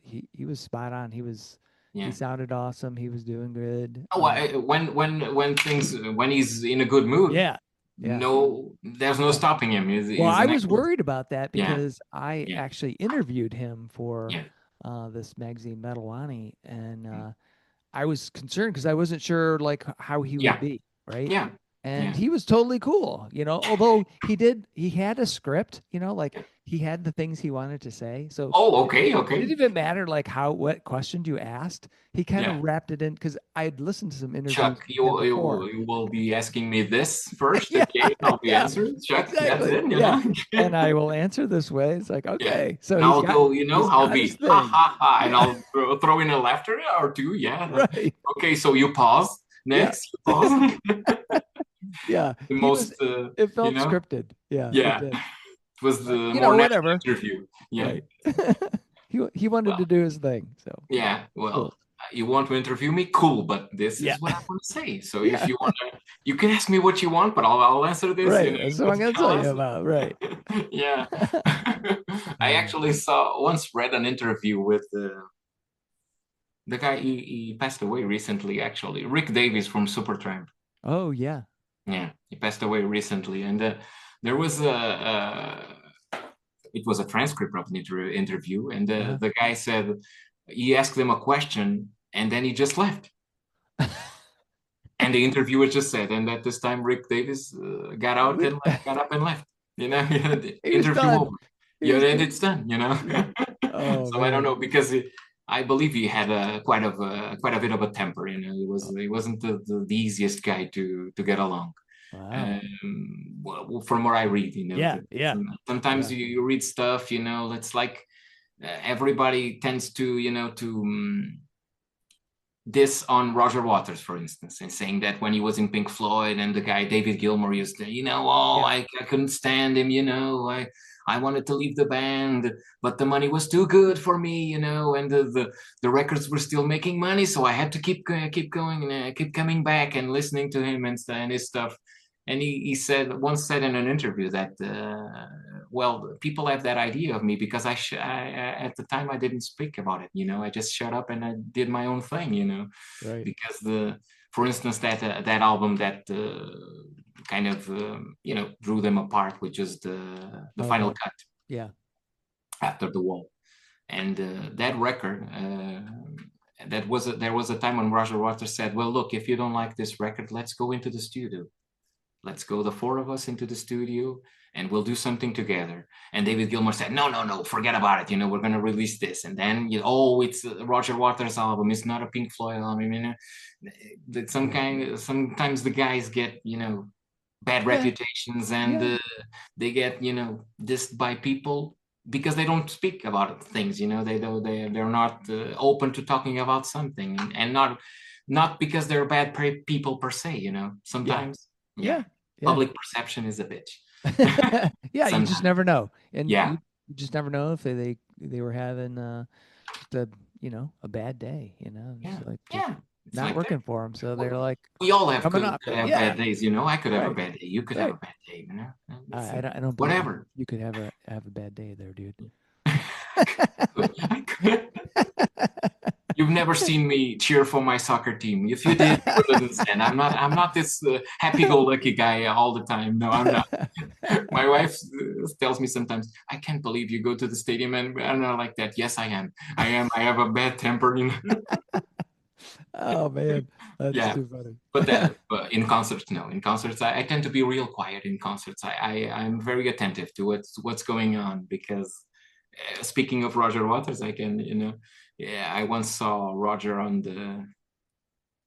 he was spot on. He sounded awesome. He was doing good. Oh, when he's in a good mood, Yeah. Yeah. no, there's no stopping him. Well, He's I an was excellent. worried about that Yeah, because I yeah, actually interviewed him for yeah, this magazine Metalani, and I was concerned because I wasn't sure like how he would yeah, be, right? yeah, And yeah. he was totally cool, although he had a script, like he had the things he wanted to say. So Oh, it, okay, it didn't okay. even matter like what question you asked. He kind of Yeah. wrapped it in because I had listened to some interviews Chuck, with him before. you will be asking me this first, Yeah, okay? I'll be yeah, answering. Chuck, that's exactly. it, you Yeah. know? And I will answer this way. It's like, Yeah. okay. So And I'll go, he's I'll got his be ha thing. ha ha, and Yeah. I'll throw in a laughter or two. Yeah. Right. Okay, so you pause. Yeah. Next, you pause. Yeah. The He was, most, it you felt know? scripted. Yeah, it Yeah. did. It was But, the more natural whatever. interview. Yeah. Right. He wanted Well, to do his thing. So yeah. cool. Well, you want to interview me? Cool, but this Yeah. is what I want to say. So if Yeah. you want to, you can ask me what you want, but I'll answer this. Right. That's what I'm going to tell I'll you answer. about. Right. Yeah. I actually once read an interview with the guy. He passed away recently, actually. Rick Davies from Supertramp. Oh, yeah. Yeah, he passed away recently, and there was it was a transcript of an interview, and Uh-huh. the guy said he asked him a question, and then he just left. And the interviewer just said, and at this time, Rick Davis got out and got up and left. The He was interview over. done. He Yeah, was and done. it's done. Yeah. Oh, So I don't man. know because I believe he had quite a bit of a temper. He wasn't the easiest guy to get along. Wow. Well, from what I read, Yeah. Yeah. sometimes Yeah. you read stuff, it's like everybody tends to, this on Roger Waters, for instance, and saying that when he was in Pink Floyd and the guy David Gilmour used to, oh, Yeah. I couldn't stand him, I wanted to leave the band, but the money was too good for me, and the records were still making money, so I had to keep going and keep coming back and listening to him and his stuff. And he once said in an interview that well, people have that idea of me because at the time I didn't speak about it. I just shut up and I did my own thing. Right. Because for instance, that album that kind of drew them apart, which is the final cut. Yeah. After the Wall, and that record. There was a time when Roger Waters said, "Well, look, if you don't like this record, let's go into the studio. Let's go, the four of us, into the studio, and we'll do something together." And David Gilmour said, no, forget about it. We're going to release this. And then, it's Roger Waters' album. It's not a Pink Floyd album. Sometimes the guys get, bad reputations, and they get, dissed by people because they don't speak about things. They're not open to talking about something, and not because they're bad people per se. Sometimes. Yeah. Public perception is a bitch. Yeah, you just never know. And yeah, you just never know if they were having just a bad day, it's not like working for them. So they're like, we all have coming could up. have Yeah. bad days. I could have a Right. bad day. You could have a bad day. I don't believe whatever. you could have a bad day there, dude. You've never seen me cheer for my soccer team. If you did, you would understand. I'm not this happy-go-lucky guy all the time. No, I'm not. My wife tells me sometimes, "I can't believe you go to the stadium," and I'm not like that. Yes, I am. I am. I have a bad temper. Oh man, that's too funny. But in concerts, no. In concerts, I tend to be real quiet. In concerts, I'm very attentive to what's going on because speaking of Roger Waters, I can I once saw Roger on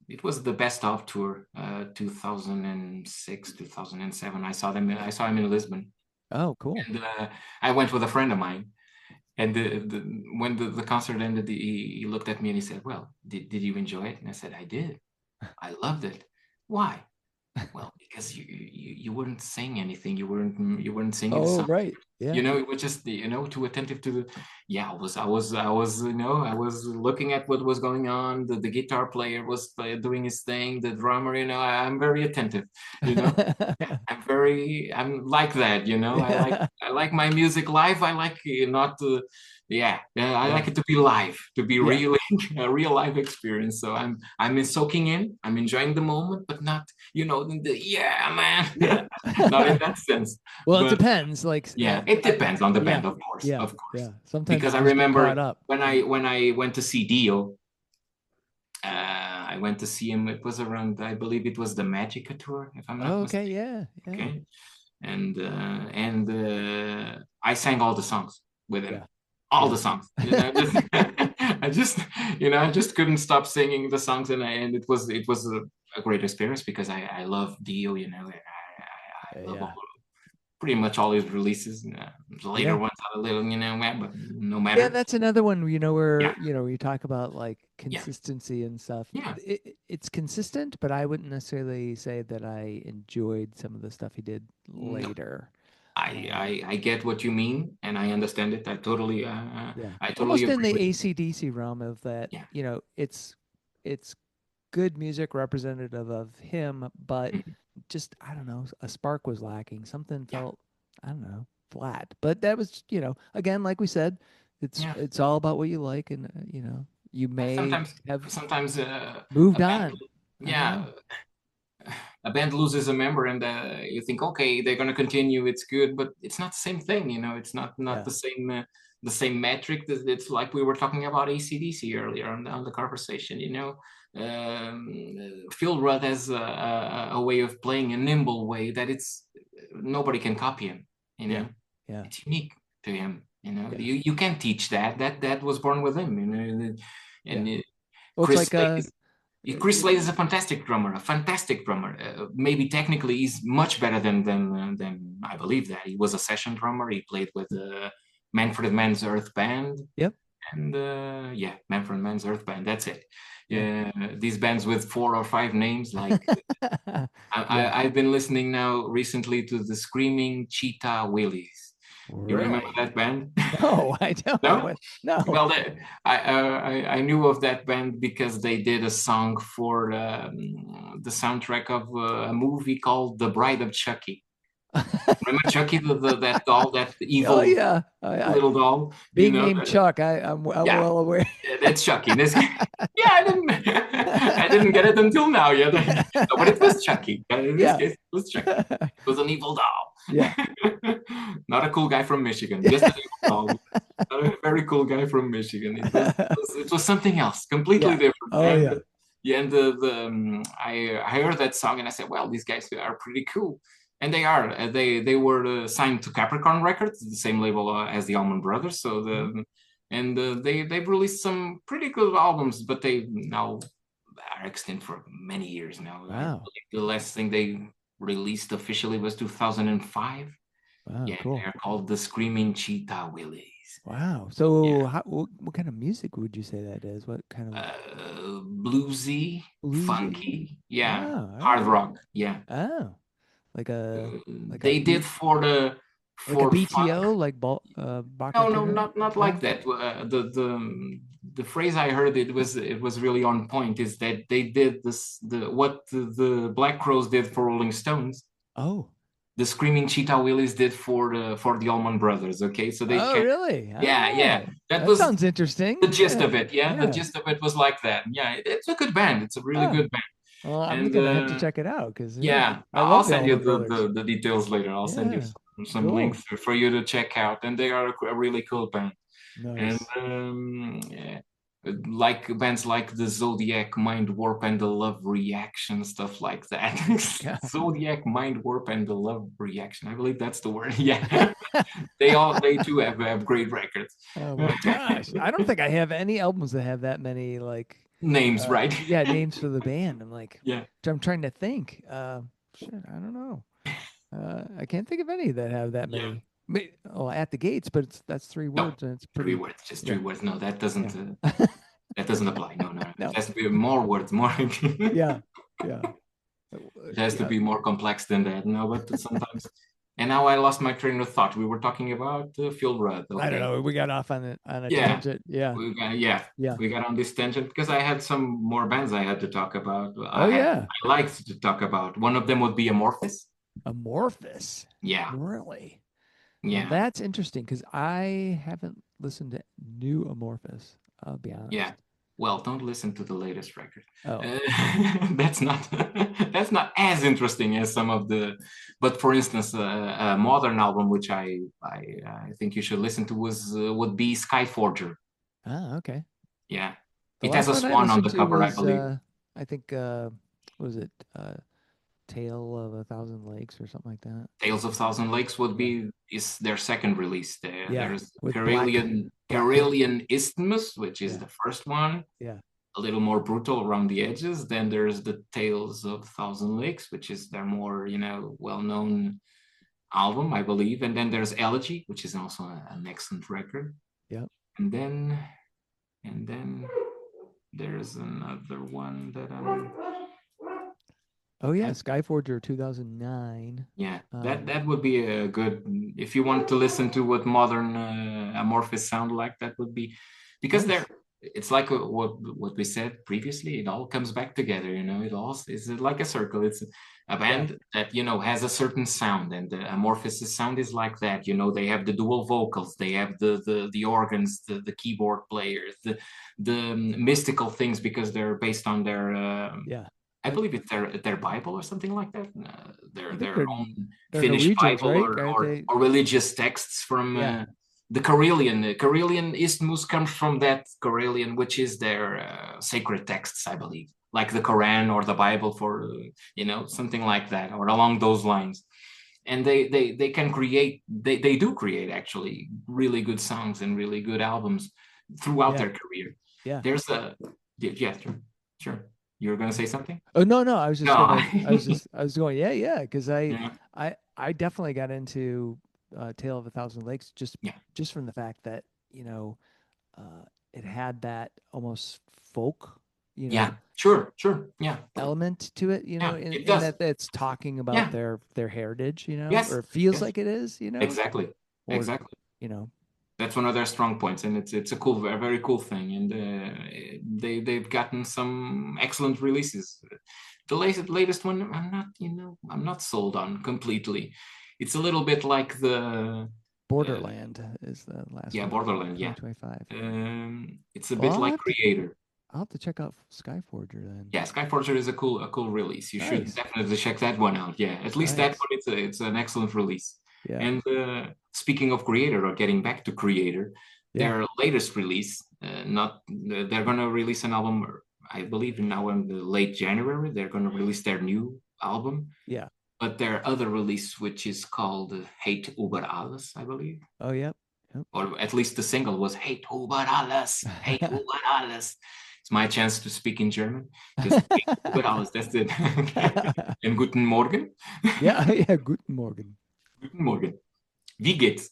it was the Best Of tour, 2006, 2007. I saw him in Lisbon. Oh, cool. And I went with a friend of mine. And when the concert ended, he looked at me and he said, "Well, did you enjoy it?" And I said, "I did. I loved it." "Why?" "Well, because you weren't saying anything. You weren't singing the song. Right. Yeah. It was just too attentive to the. Yeah, I was looking at what was going on. The guitar player was doing his thing. The drummer, I'm very attentive. I'm like that. I like my music live. I like not I like it to be live, to be Yeah. really a real live experience. So I'm soaking in, I'm enjoying the moment, but not, man, Yeah. not in that sense. Well, it But depends. Like, yeah, it depends on the band, of yeah, course. yeah. Sometimes Because you I just get caught remember up. when I went to see Dio, I went to see him. It was around, I believe it was the Magica tour, if I'm not Oh, okay, mistaken. yeah, yeah, Okay, and I sang all the songs with him, yeah, all yeah. the songs. I just, I just couldn't stop singing the songs, and it was a great experience because I love Dio, and I love Yeah. pretty much all his releases. The later Yeah. ones are a little, but no Yeah, matter. that's another one, Yeah, where, you talk about like yeah, consistency and stuff. yeah. It's consistent, but I wouldn't necessarily say that I enjoyed some of the stuff he did No, later. I get what you mean, and I understand it. Yeah. I totally Almost in agree the with you. AC/DC realm of that, Yeah. it's good music representative of him, but Mhm. just, I don't know, a spark was lacking. Something Yeah. felt, I don't know, flat. But that was, again, like we said, it's Yeah. it's all about what you like, and you may Sometimes, have sometimes moved a band, on. I don't yeah, know. a band loses a member, and you think, okay, they're gonna continue. It's good, but it's not the same thing. It's not Yeah. the same metric. It's like we were talking about AC/DC earlier on the conversation. Phil Rudd has a way of playing, a nimble way that it's nobody can copy him. Yeah. Yeah. It's unique to him. Yeah. You can't teach that. That was born with him. Yeah. And Well, it's Chris like Slade is Chris it- Slade is a fantastic drummer, a fantastic drummer. Maybe technically he's much better than I believe that he was a session drummer. He played with Manfred Mann's Earth Band, yep. and Manfred Mann's Earth Band. That's it. Yeah. These bands with 4 or 5 names, like Yeah. I've been listening now recently to the Screaming Cheetah Wheelies. You remember Really? that band? No, I don't. No? No. Well, I knew of that band because they did a song for the soundtrack of a movie called The Bride of Chucky. Remember Chucky, that doll, that Oh evil yeah. little doll? Being named Chuck, I'm Yeah, well aware. that's Chucky. Yeah, I didn't get it until now. Yeah, no, but it was Chucky. In this Yeah. case, it was Chucky. It was an evil doll. Yeah. Not a cool guy from Michigan, just an evil doll. A very cool guy from Michigan. It was something else, completely Yeah. different. Oh yeah. I heard that song and I said, well, these guys are pretty cool, and they are. They were signed to Capricorn Records, the same label as the Allman Brothers. So they've released some pretty good albums, but they now are extinct for many years now. I Wow. believe the last thing they released officially was 2005. Wow. Yeah, Cool. they're called the Screaming Cheetah Wheelies. Wow. Yeah, So, what kind of music would you say that is? What kind of bluesy, bluesy? funky, yeah, Oh, all hard right. rock, yeah. Oh, like a like a They did beat, like a for funk. BTO, like Baka No, Tuner? not like No. that. The phrase I heard, it was really on point, is that they did what the Black Crowes did for Rolling Stones. Oh. The Screaming Cheetah Wheelies did for the Allman Brothers. Okay, so they Oh, can, really? All yeah. right. That That was sounds interesting. the gist Yeah. of it. Yeah, the Yeah. gist of it was like that. Yeah, it's a good band. It's a really Oh, good band. well, I'm And gonna have to check it out because yeah, I I'll love the send you Allman Brothers. the details later. I'll send you Yeah. some Cool. links for you to check out. And they are a really cool band. And Nice. like bands like the Zodiac, Mind Warp, and the Love Reaction, stuff like that. Yeah. Zodiac, Mind Warp, and the Love Reaction. I believe that's the word. Yeah, they too have great records. Oh my gosh. I don't think I have any albums that have that many like Names, right? yeah, names for the band. I'm like Yeah. I'm trying to think. Shit, I don't know. I can't think of any that have that Yeah. many. Oh, at the gates, but that's three No, words and it's 3 pretty words, just yeah. 3 words. No, Yeah. that doesn't apply. No, no, it No. has to be more words, more. Yeah. Yeah. It has to Yeah. be more complex than that. No, but sometimes. And now I lost my train of thought. We were talking about Phil Rudd. I don't Okay. know. We got off on a Yeah. tangent. Yeah. Yeah. We got on this tangent because I had some more bands I had to talk about. Oh yeah. I liked to talk about. One of them would be Amorphis. Amorphis. Yeah. Really? Well, Yeah. that's interesting because I haven't listened to new Amorphis. I'll be honest. Yeah. Well, don't listen to the latest record. Oh. That's not that's not as interesting as some of the. But for instance, a modern album which I think you should listen to would be Skyforger. Ah, okay. Yeah, The it has last a one I swan on listened the to cover, I was, believe. I think, what was it? Tale of a Thousand Lakes or something like that. Tales of Thousand Lakes would be is their second release. Yeah, There's with Karelian Black. Isthmus, which is Yeah, the first one, yeah, a little more brutal around the edges. Then there's the Tales of Thousand Lakes, which is their more, well-known album, I believe. And then there's Elegy, which is also an excellent record. yeah. And then there's another one that I'm. Oh yeah, Skyforger 2009. Yeah, that would be a good, if you want to listen to what modern Amorphis sound like, that would be, because Nice. it's like what we said previously. It all comes back together. It all is like a circle. It's a band that has a certain sound, and Amorphis' sound is like that. They have the dual vocals, they have the organs, the keyboard players, the mystical things, because they're based on their Yeah. I believe it's their Bible or something like that. Their own they're Finnish Norwegians, Bible, right? or, Aren't or, they? or religious texts from the Karelian. The Karelian Isthmus comes from that Karelian, which is their sacred texts, I believe, like the Quran or the Bible, for something like that, or along those lines. And they can create, they do create actually really good songs and really good albums throughout their career. Yeah. There's yeah, sure. You were going to say something? Oh no, I was just No. I was going, yeah, because I definitely got into Tale of a Thousand Lakes just from the fact that it had that almost folk Yeah, sure, yeah, element to it, yeah, it in does. that it's talking about Yeah, their heritage, yes, or it feels yes, like it is, exactly, or exactly. That's one of their strong points, and it's a very cool thing. And they've gotten some excellent releases. The latest one, I'm not sold on completely. It's a little bit like the Borderland is the last one. Borderland, 2025. It's a bit like Kreator. I'll have to check out Skyforger then. Yeah, Skyforger is a cool release. You should definitely check that one out. Yeah, at least that one, it's an excellent release. Yeah. And speaking of Kreator, or getting back to Kreator, their latest release, they're gonna release an album, I believe now in the late January. They're gonna release their new album. Yeah. But their other release, which is called Hate über alles, I believe. Oh, yep. Or at least the single was Hate über alles, Hate über alles. It's my chance to speak in German. Just über alles, that's it. And guten Morgen. Yeah, guten Morgen. Guten Morgen. Wie geht's?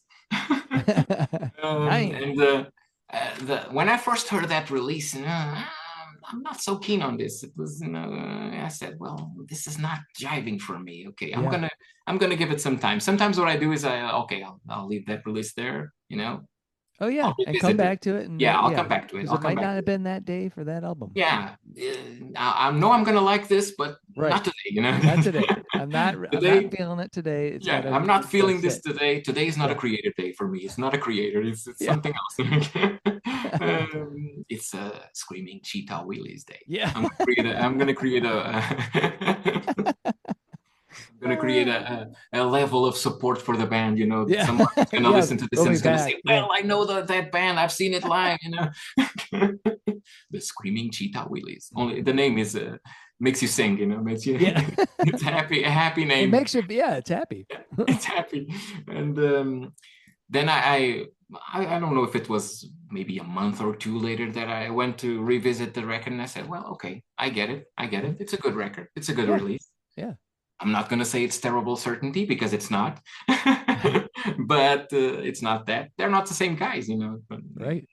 And when I first heard that release, I'm not so keen on this. It was, I said, well, this is not jiving for me. Okay, I'm gonna give it some time. Sometimes what I do is I'll leave that release there. Oh yeah, and come back to it. And I'll come back to it. Because it might not have been that day for that album. Yeah, I know I'm gonna like this, but not today. Not today. I'm not feeling it today. I'm not feeling this today. Today is not a creative day for me. It's not a Kreator. It's something else. It's a Screaming Cheetah Wheelies day. Yeah, I'm gonna create a level of support for the band. Someone's gonna listen to this and is gonna say, well, I know that band, I've seen it live. The Screaming Cheetah Wheelies. Only the name is makes you sing. Makes you. It's a happy name. It makes you. Yeah, it's happy. It's happy. And then I don't know if it was maybe a month or two later that I went to revisit the record, and I said, well, okay, I get it. It's a good record. It's a good release. Yeah. I'm not going to say it's terrible certainty, because it's not, but it's not that. They're not the same guys, Right.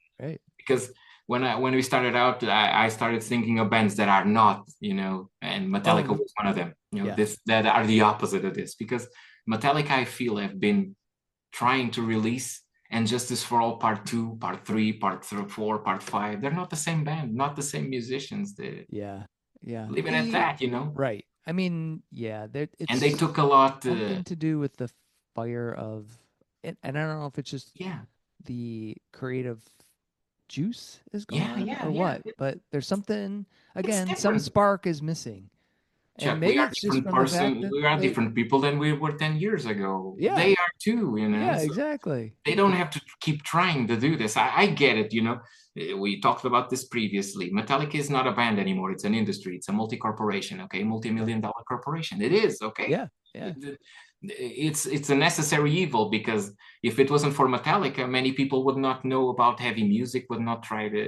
Because when we started out, I started thinking of bands that are not, and Metallica was one of them. That are the opposite of this, because Metallica, I feel, have been trying to release And Justice for All Part 2, Part 3, Part 4, Part 5. They're not the same band, not the same musicians. Yeah. Leave it at that, Right. I mean, yeah. And they took a lot something to do with the fire of, and I don't know if it's just the creative juice is gone or what, but there's something, again, some spark is missing. Chuck, And maybe we are it's just different from the fact person. that We are different people than we were 10 years ago. They are too, you know. Yeah, so exactly. they don't have to keep trying to do this. I get it, you know. We talked about this previously. Metallica is not a band anymore. It's an industry. It's a multi-corporation, okay? Multi-million-dollar corporation. It is, okay? Yeah. It's a necessary evil, because if it wasn't for Metallica, many people would not know about heavy music, would not try to.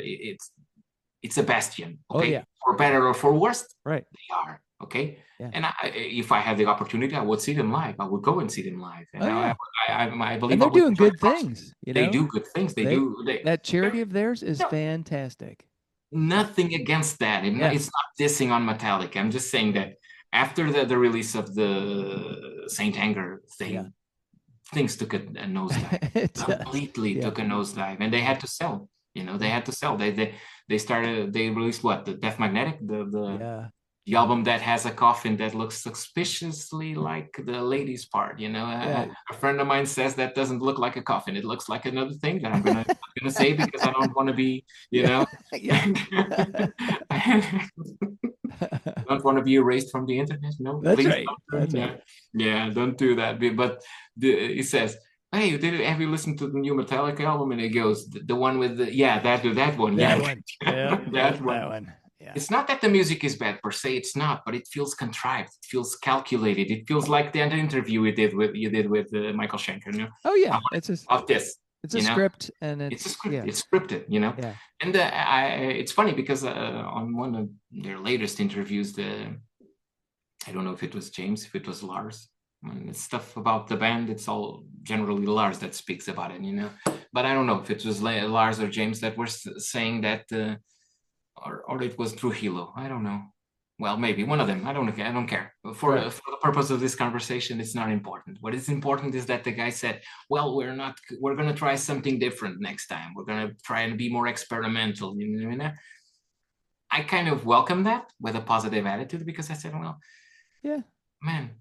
It's a bastion, okay? For better or for worse, right? They are, okay? And if I had the opportunity, I would see them live. I would go and see them live. And I believe and they're doing good things. You know, they do good things. That charity of theirs is fantastic. Nothing against that. It's not dissing on Metallica. I'm just saying that after the release of the Saint Anger thing, things took a nosedive. Completely took a nosedive, and they had to sell. You know, they had to sell. They released what? The Death Magnetic, the album that has a coffin that looks suspiciously like the lady's part. You know, a friend of mine says that doesn't look like a coffin. It looks like another thing that I'm gonna say, because I don't want to be, you know, don't want to be erased from the internet. No, that's please right. Don't. Yeah, don't do that. But he says, hey, have you listened to the new Metallica album? And he goes, the one with the that one. That one. That one. Yeah. It's not that the music is bad per se, it's not, but it feels contrived, it feels calculated, it feels like the interview you did with Michael Schenker. You know? Oh yeah, it's a script, and it's a script. It's scripted, you know. Yeah. And it's funny because on one of their latest interviews, I don't know if it was James, if it was Lars. And it's stuff about the band, it's all generally Lars that speaks about it, you know. But I don't know if it was Lars or James that were saying that. Or it was Trujillo. I don't know. Well, maybe one of them. I don't care. For the purpose of this conversation, it's not important. What is important is that the guy said, well, we're going to try something different next time. We're going to try and be more experimental. You know? I kind of welcome that with a positive attitude, because I said, well, man,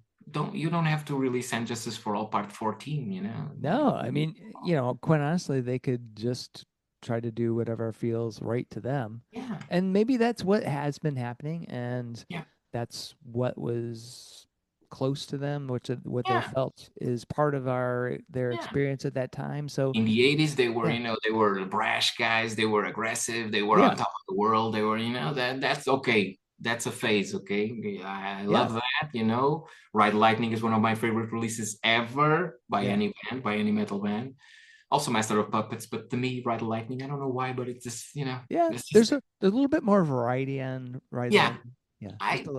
you don't have to release And Justice for All Part 14, you know? No, I mean, you know, quite honestly, they could just try to do whatever feels right to them. Yeah. And maybe that's what has been happening, and that's what was close to them, what they felt is part of their experience at that time. So in the 80s, they were, you know, they were brash guys, they were aggressive, they were on top of the world, they were, you know, that's okay. That's a phase, okay? I love that, you know. Ride Lightning is one of my favorite releases ever by any band, by any metal band. Also Master of Puppets, but to me, Ride Lightning, I don't know why, but it's just, you know. Yeah, there's a little bit more variety on Ride Lightning. Just a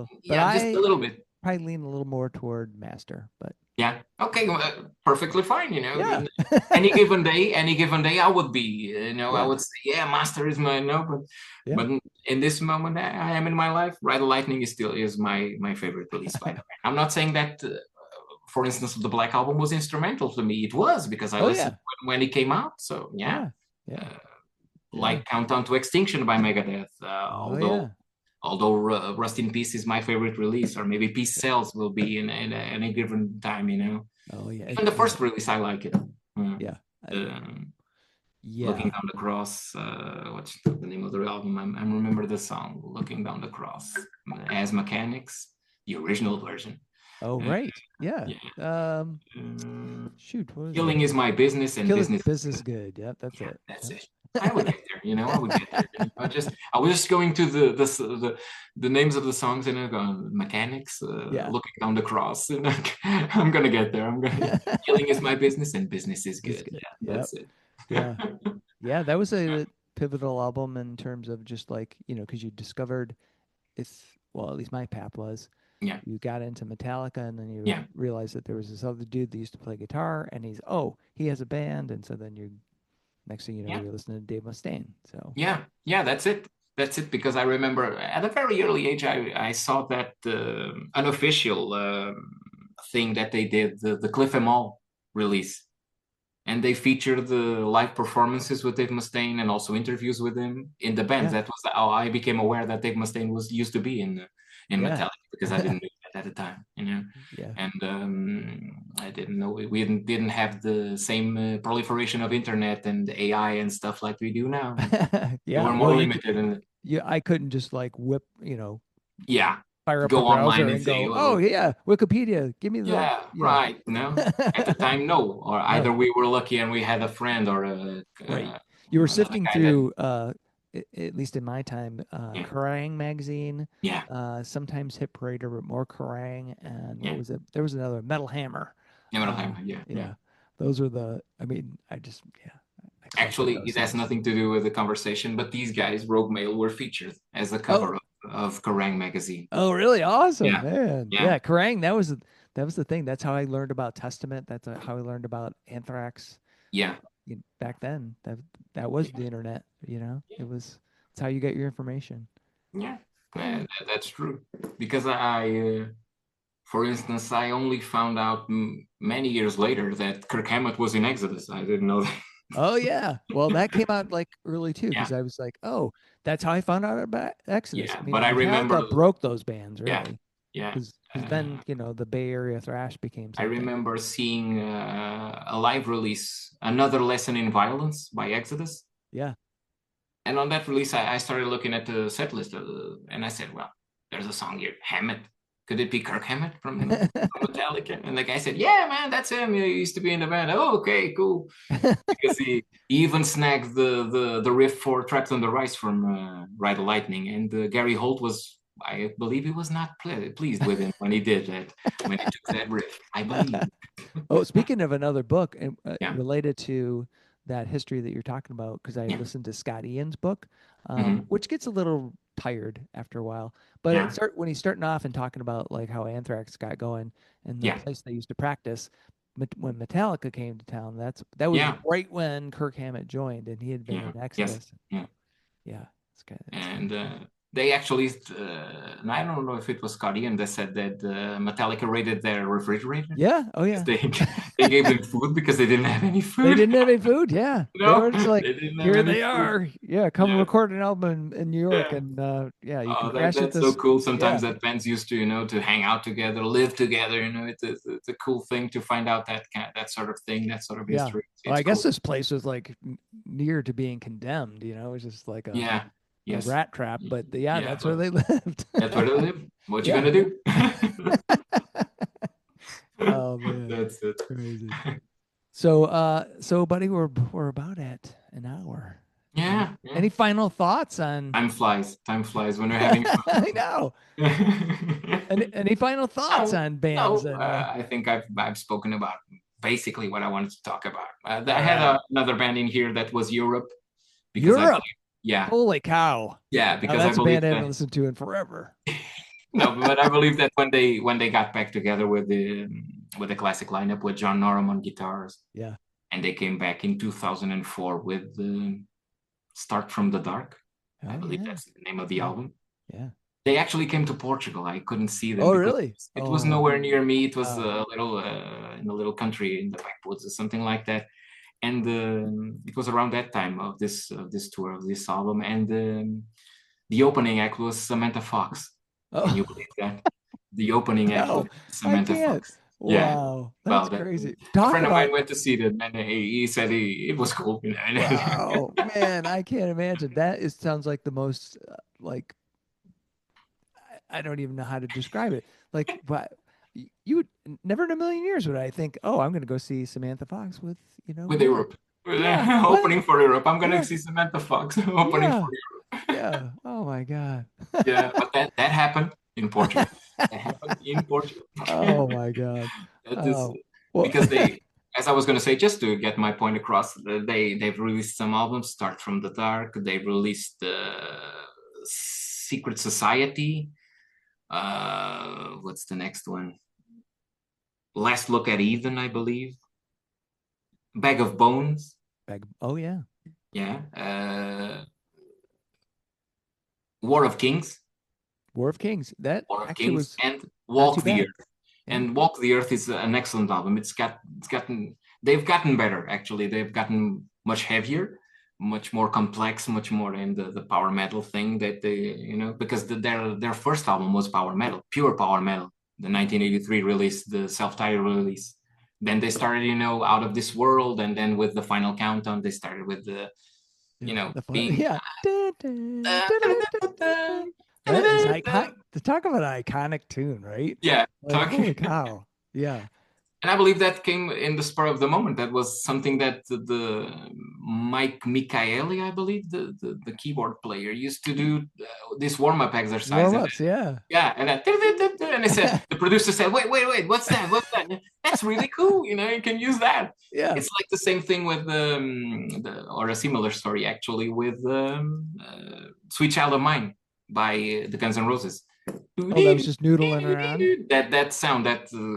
little bit. Probably lean a little more toward Master, but. Yeah, okay, perfectly fine, you know. Yeah. any given day, I would be, you know, I would say, Master is my, but in this moment I am in my life, Ride Lightning is my favorite release by the way. I'm not saying that. For instance, the Black Album was instrumental to me. It was, because I listened when it came out. So like Countdown to Extinction by Megadeth. Although Rust in Peace is my favorite release, or maybe Peace Cells will be in a given time, you know. Oh yeah. Even the first release, I like it. Looking Down the Cross. What's the name of the album? I remember the song Looking Down the Cross. As Mechanics, the original version. Oh right, shoot, what was Killing is My Business, and business good. Yep, that's it. That's it. I would get there, you know. I would get there. I was just going to the names of the songs, and I go Mechanics, Looking Down the Cross, and I'm gonna get there. Killing is My Business, and Business is Good. Yeah, that's it. Yeah, that was a pivotal album in terms of just like, you know, because you discovered at least my path was. Yeah. You got into Metallica, and then you realized that there was this other dude that used to play guitar, and he has a band, and so then next thing you know, you're listening to Dave Mustaine. So that's it. That's it, because I remember at a very early age, I saw that unofficial thing that they did, the Cliff and All release, and they featured the live performances with Dave Mustaine and also interviews with him in the band. That was how I became aware that Dave Mustaine used to be in Metallica, because I didn't know at the time, you know. Yeah. And I didn't know we didn't have the same proliferation of internet and AI and stuff like we do now. We Yeah. were Well, more limited, and I couldn't just like whip, yeah, fire up a go online browser and and say, go, oh yeah, Wikipedia, give me the, yeah, yeah. right. No, at the time, no. Or No, either we were lucky and we had a friend, or right. You were another sifting guy that, through, at least in my time, yeah, Kerrang magazine, yeah, sometimes Hit Parader, but more Kerrang, and what yeah, was it? There was another Metal Hammer. yeah, yeah, yeah. Yeah, those are I mean, I collected Actually, those it has things. nothing to do with the conversation, but these guys, Rogue Mail, were featured as the Oh, cover of Kerrang magazine. oh, really? Awesome, Yeah, man. yeah, Yeah, Kerrang, that was the thing. That's how I learned about Testament. That's how I learned about Anthrax. yeah, Back then, that was the internet. It's how you get your information. yeah. Yeah. That's true. Because for instance, I only found out many years later that Kirk Hammett was in Exodus. I didn't know that. Oh yeah. Well, that came out like early too, Yeah, because I was like, oh, that's how I found out about Exodus. yeah. I mean, But I remember, Metallica broke those bands yeah, really, yeah. because Uh, then the Bay Area thrash became I something. remember seeing a live release, Another Lesson in Violence by Exodus. Yeah. And on that release, I started looking at the set list, and I said, well, there's a song here, Hammett. Could it be Kirk Hammett from Metallica? And the guy said, yeah, man, that's him. He used to be in the band. Oh, okay, cool. Because he even snagged the riff for Trapped on the Rise from Ride the Lightning. And Gary Holt was, I believe he was not pleased with him when he did that, when he took that riff. I believe. Oh, speaking of another book Yeah. related to that history that you're talking about, because I Yeah. listened to Scott Ian's book, Mhm. which gets a little tired after a while. But Yeah. when he's starting off and talking about like how Anthrax got going and the Yeah. place they used to practice, when Metallica came to town, that was Yeah. right when Kirk Hammett joined, and he had been Yeah. in Yes. Exodus. Yeah. Yeah, it's kind of And they actually, and I don't know if it was Scott Ian that said that Metallica raided their refrigerator. yeah. Oh yeah. They gave them food because they didn't have any food. They didn't have any food. Yeah, they No, were just like, they didn't have here any they food. are. Yeah, come Yeah. record an album in New York, Yeah. and yeah, you Oh, can crash at that's so this. cool. Sometimes Yeah, that bands used to, to hang out together, live together. It's a cool thing to find out that sort of thing, that sort of yeah. history. Well, It's I guess cool. this place was like near to being condemned. It was just like Yeah. a Yes. rat trap. But yeah, Yeah, that's where they lived. that's where they live. What you Yeah. gonna do? Oh man, That's it. crazy. So buddy, we're about at an hour. Yeah, yeah. Any final thoughts on? Time flies. Time flies when we're having fun. I know. Any final thoughts on bands? No, And I think I've spoken about basically what I wanted to talk about. I All had right. another band in here that was Europe, because I Europe. believe, yeah, Holy cow. yeah, Now because I that's a believe band I haven't that, listened to in forever. no, but I believe that when they got back together with the classic lineup with John Norum on guitars, Yeah. and they came back in 2004 with Start from the Dark. I Oh believe yeah. that's the name of the Yeah. album. Yeah. They actually came to Portugal. I couldn't see them Oh because really? it was Oh. nowhere near me. It was Oh. a little in a little country in the backwoods or something like that. And it was around that time of this tour, of this album, and the opening act was Samantha Fox. Can you Oh. believe that? The opening act was No, I Samantha can't. Fox. Yeah. Wow. Well, That's crazy. a Talk friend of mine about went to see them, and he said it was cool. wow. Man, I can't imagine. Sounds like the most like I don't even know how to describe it. Like, but you would never in a million years would I think, oh, I'm going to go see Samantha Fox with, With what? Europe. Yeah. What? Opening for Europe. I'm gonna Yeah. see Samantha Fox opening Yeah. for Europe. Yeah. Oh my God. Yeah, but that happened in Portugal. That happened in Portugal. Oh my God. That is Oh, well, because they, as I was gonna say, just to get my point across, they've released some albums. Start from the Dark. They released Secret Society. What's the next one? Last Look at Eden, I believe. Bag of Bones. oh yeah. Yeah. War of Kings. War of Kings. That War of actually Kings, was and not too Walk the bad. Earth. Yeah. And Walk the Earth is an excellent album. They've gotten better, actually. They've gotten much heavier, much more complex, much more in the power metal thing that they, because their first album was power metal, pure power metal. the 1983 release, the self-titled release. Then they started, Out of This World, and then with the Final Countdown, they started with the, being. Yeah. That is iconic. To talk about an iconic tune, right? Yeah, like, holy cow. Yeah. And I believe that came in the spur of the moment. That was something that the Mike Michaeli, I believe, the keyboard player, used to do this warm-up exercise. Warm-ups, yeah. Yeah, and they said, the producer said, wait, what's that? That's really cool. You can use that. Yeah. It's like the same thing with or a similar story actually with Sweet Child of Mine by the Guns N' Roses. Oh, that was just noodling around. That sound,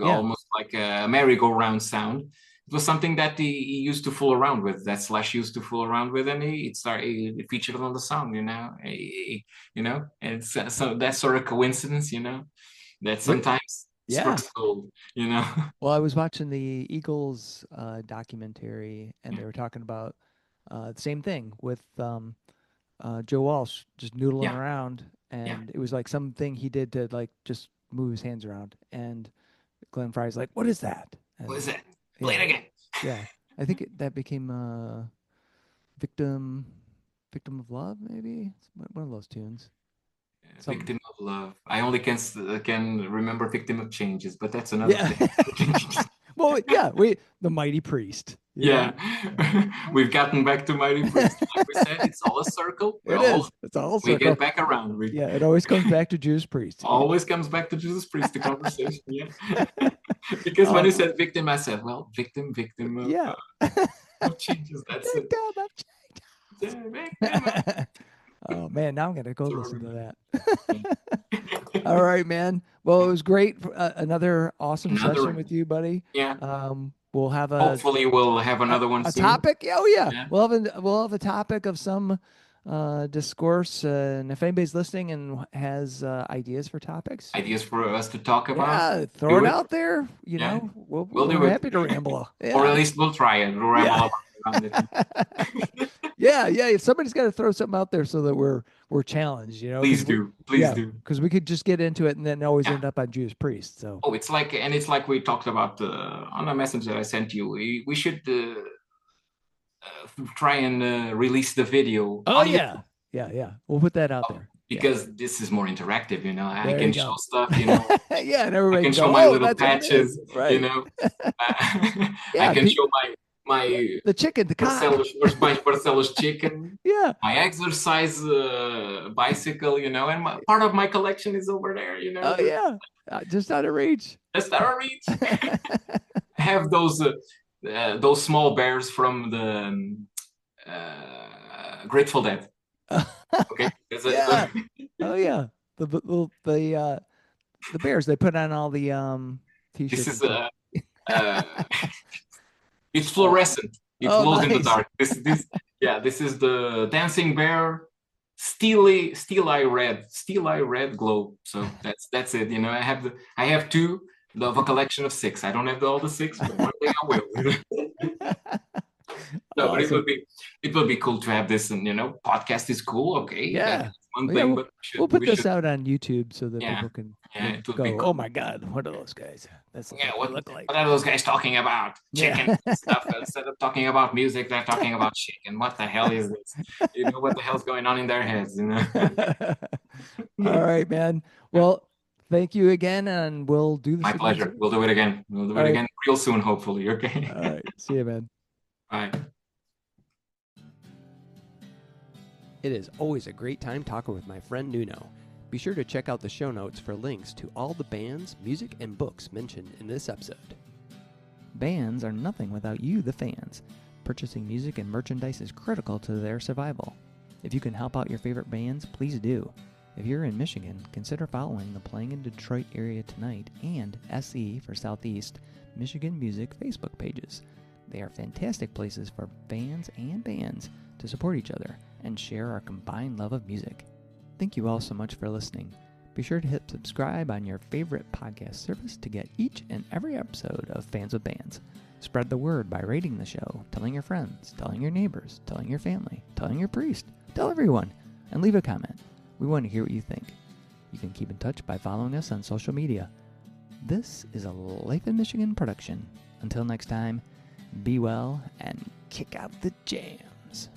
almost like a merry-go-round sound. It was something that he used to fool around with. That Slash used to fool around with, and it featured on the song. And so that sort of coincidence. That sometimes strikes gold. Well, I was watching the Eagles documentary, and they were talking about the same thing with Joe Walsh just noodling around. And it was like something he did to like just move his hands around. And Glenn Fry's like, "What is that?" And, what is that? Play it again. Yeah, I think that became Victim of Love, maybe. It's one of those tunes. Victim of Love. I only can remember Victim of Changes, but that's another thing. Well, the Mighty Priest. Yeah, we've gotten back to Mighty Priest. Like we said, it's all a circle. It's all a circle. We get back around. It always comes back to Judas Priest. Always comes back to Judas Priest, the conversation. Yeah. Because when you said victim, I said, well, victim of changes. That's it. Victim. Oh, man, now I'm going to go listen to that. All right, man. Well, it was great. Another awesome session with you, buddy. Yeah. We'll have hopefully we'll have another one soon. Topic. Oh yeah. We'll have a topic of some discourse, and if anybody's listening and has ideas for topics, ideas for us to talk about, throw it out there. We're happy to ramble. Or at least we'll try it. We'll ramble around it. Yeah. If somebody's got to throw something out there so that we're challenged, Please do. Because we could just get into it and then always end up on Judas Priest. So it's like we talked about on a message that I sent you. We should try and release the video. Oh yeah. We'll put that out there because this is more interactive. I can show stuff. And everybody can show my little patches. Right. I can show the chicken, the my Marcellus chicken. Yeah. My exercise bicycle, and part of my collection is over there, Oh yeah. Just out of reach. I have those small bears from the Grateful Dead. Okay. Oh yeah. The bears they put on all the t-shirts. This is it's fluorescent. It glows in the dark. This is the dancing bear, steely red glow. So that's it. I have two of a collection of 6. I don't have all the 6, but one day I will. No, but it would be cool to have this, and podcast is cool. Okay, yeah. One thing, but we'll put this out on YouTube so that people can go, cool. Oh my God, what are those guys? That's what they look like. What are those guys talking about? Chicken stuff. Instead of talking about music, they're talking about chicken. What the hell is this? What the hell's going on in their heads? All right, man. Well, thank you again, and we'll do this. My pleasure. Soon. We'll do it again. We'll do it again real soon, hopefully. Okay. All right. See you, man. Bye. It is always a great time talking with my friend Nuno. Be sure to check out the show notes for links to all the bands, music, and books mentioned in this episode. Bands are nothing without you, the fans. Purchasing music and merchandise is critical to their survival. If you can help out your favorite bands, please do. If you're in Michigan, consider following the Playing in Detroit Area Tonight and SE for Southeast Michigan Music Facebook pages. They are fantastic places for fans and bands to support each other and share our combined love of music. Thank you all so much for listening. Be sure to hit subscribe on your favorite podcast service to get each and every episode of Fans with Bands. Spread the word by rating the show, telling your friends, telling your neighbors, telling your family, telling your priest, tell everyone, and leave a comment. We want to hear what you think. You can keep in touch by following us on social media. This is a Life in Michigan production. Until next time, be well and kick out the jams.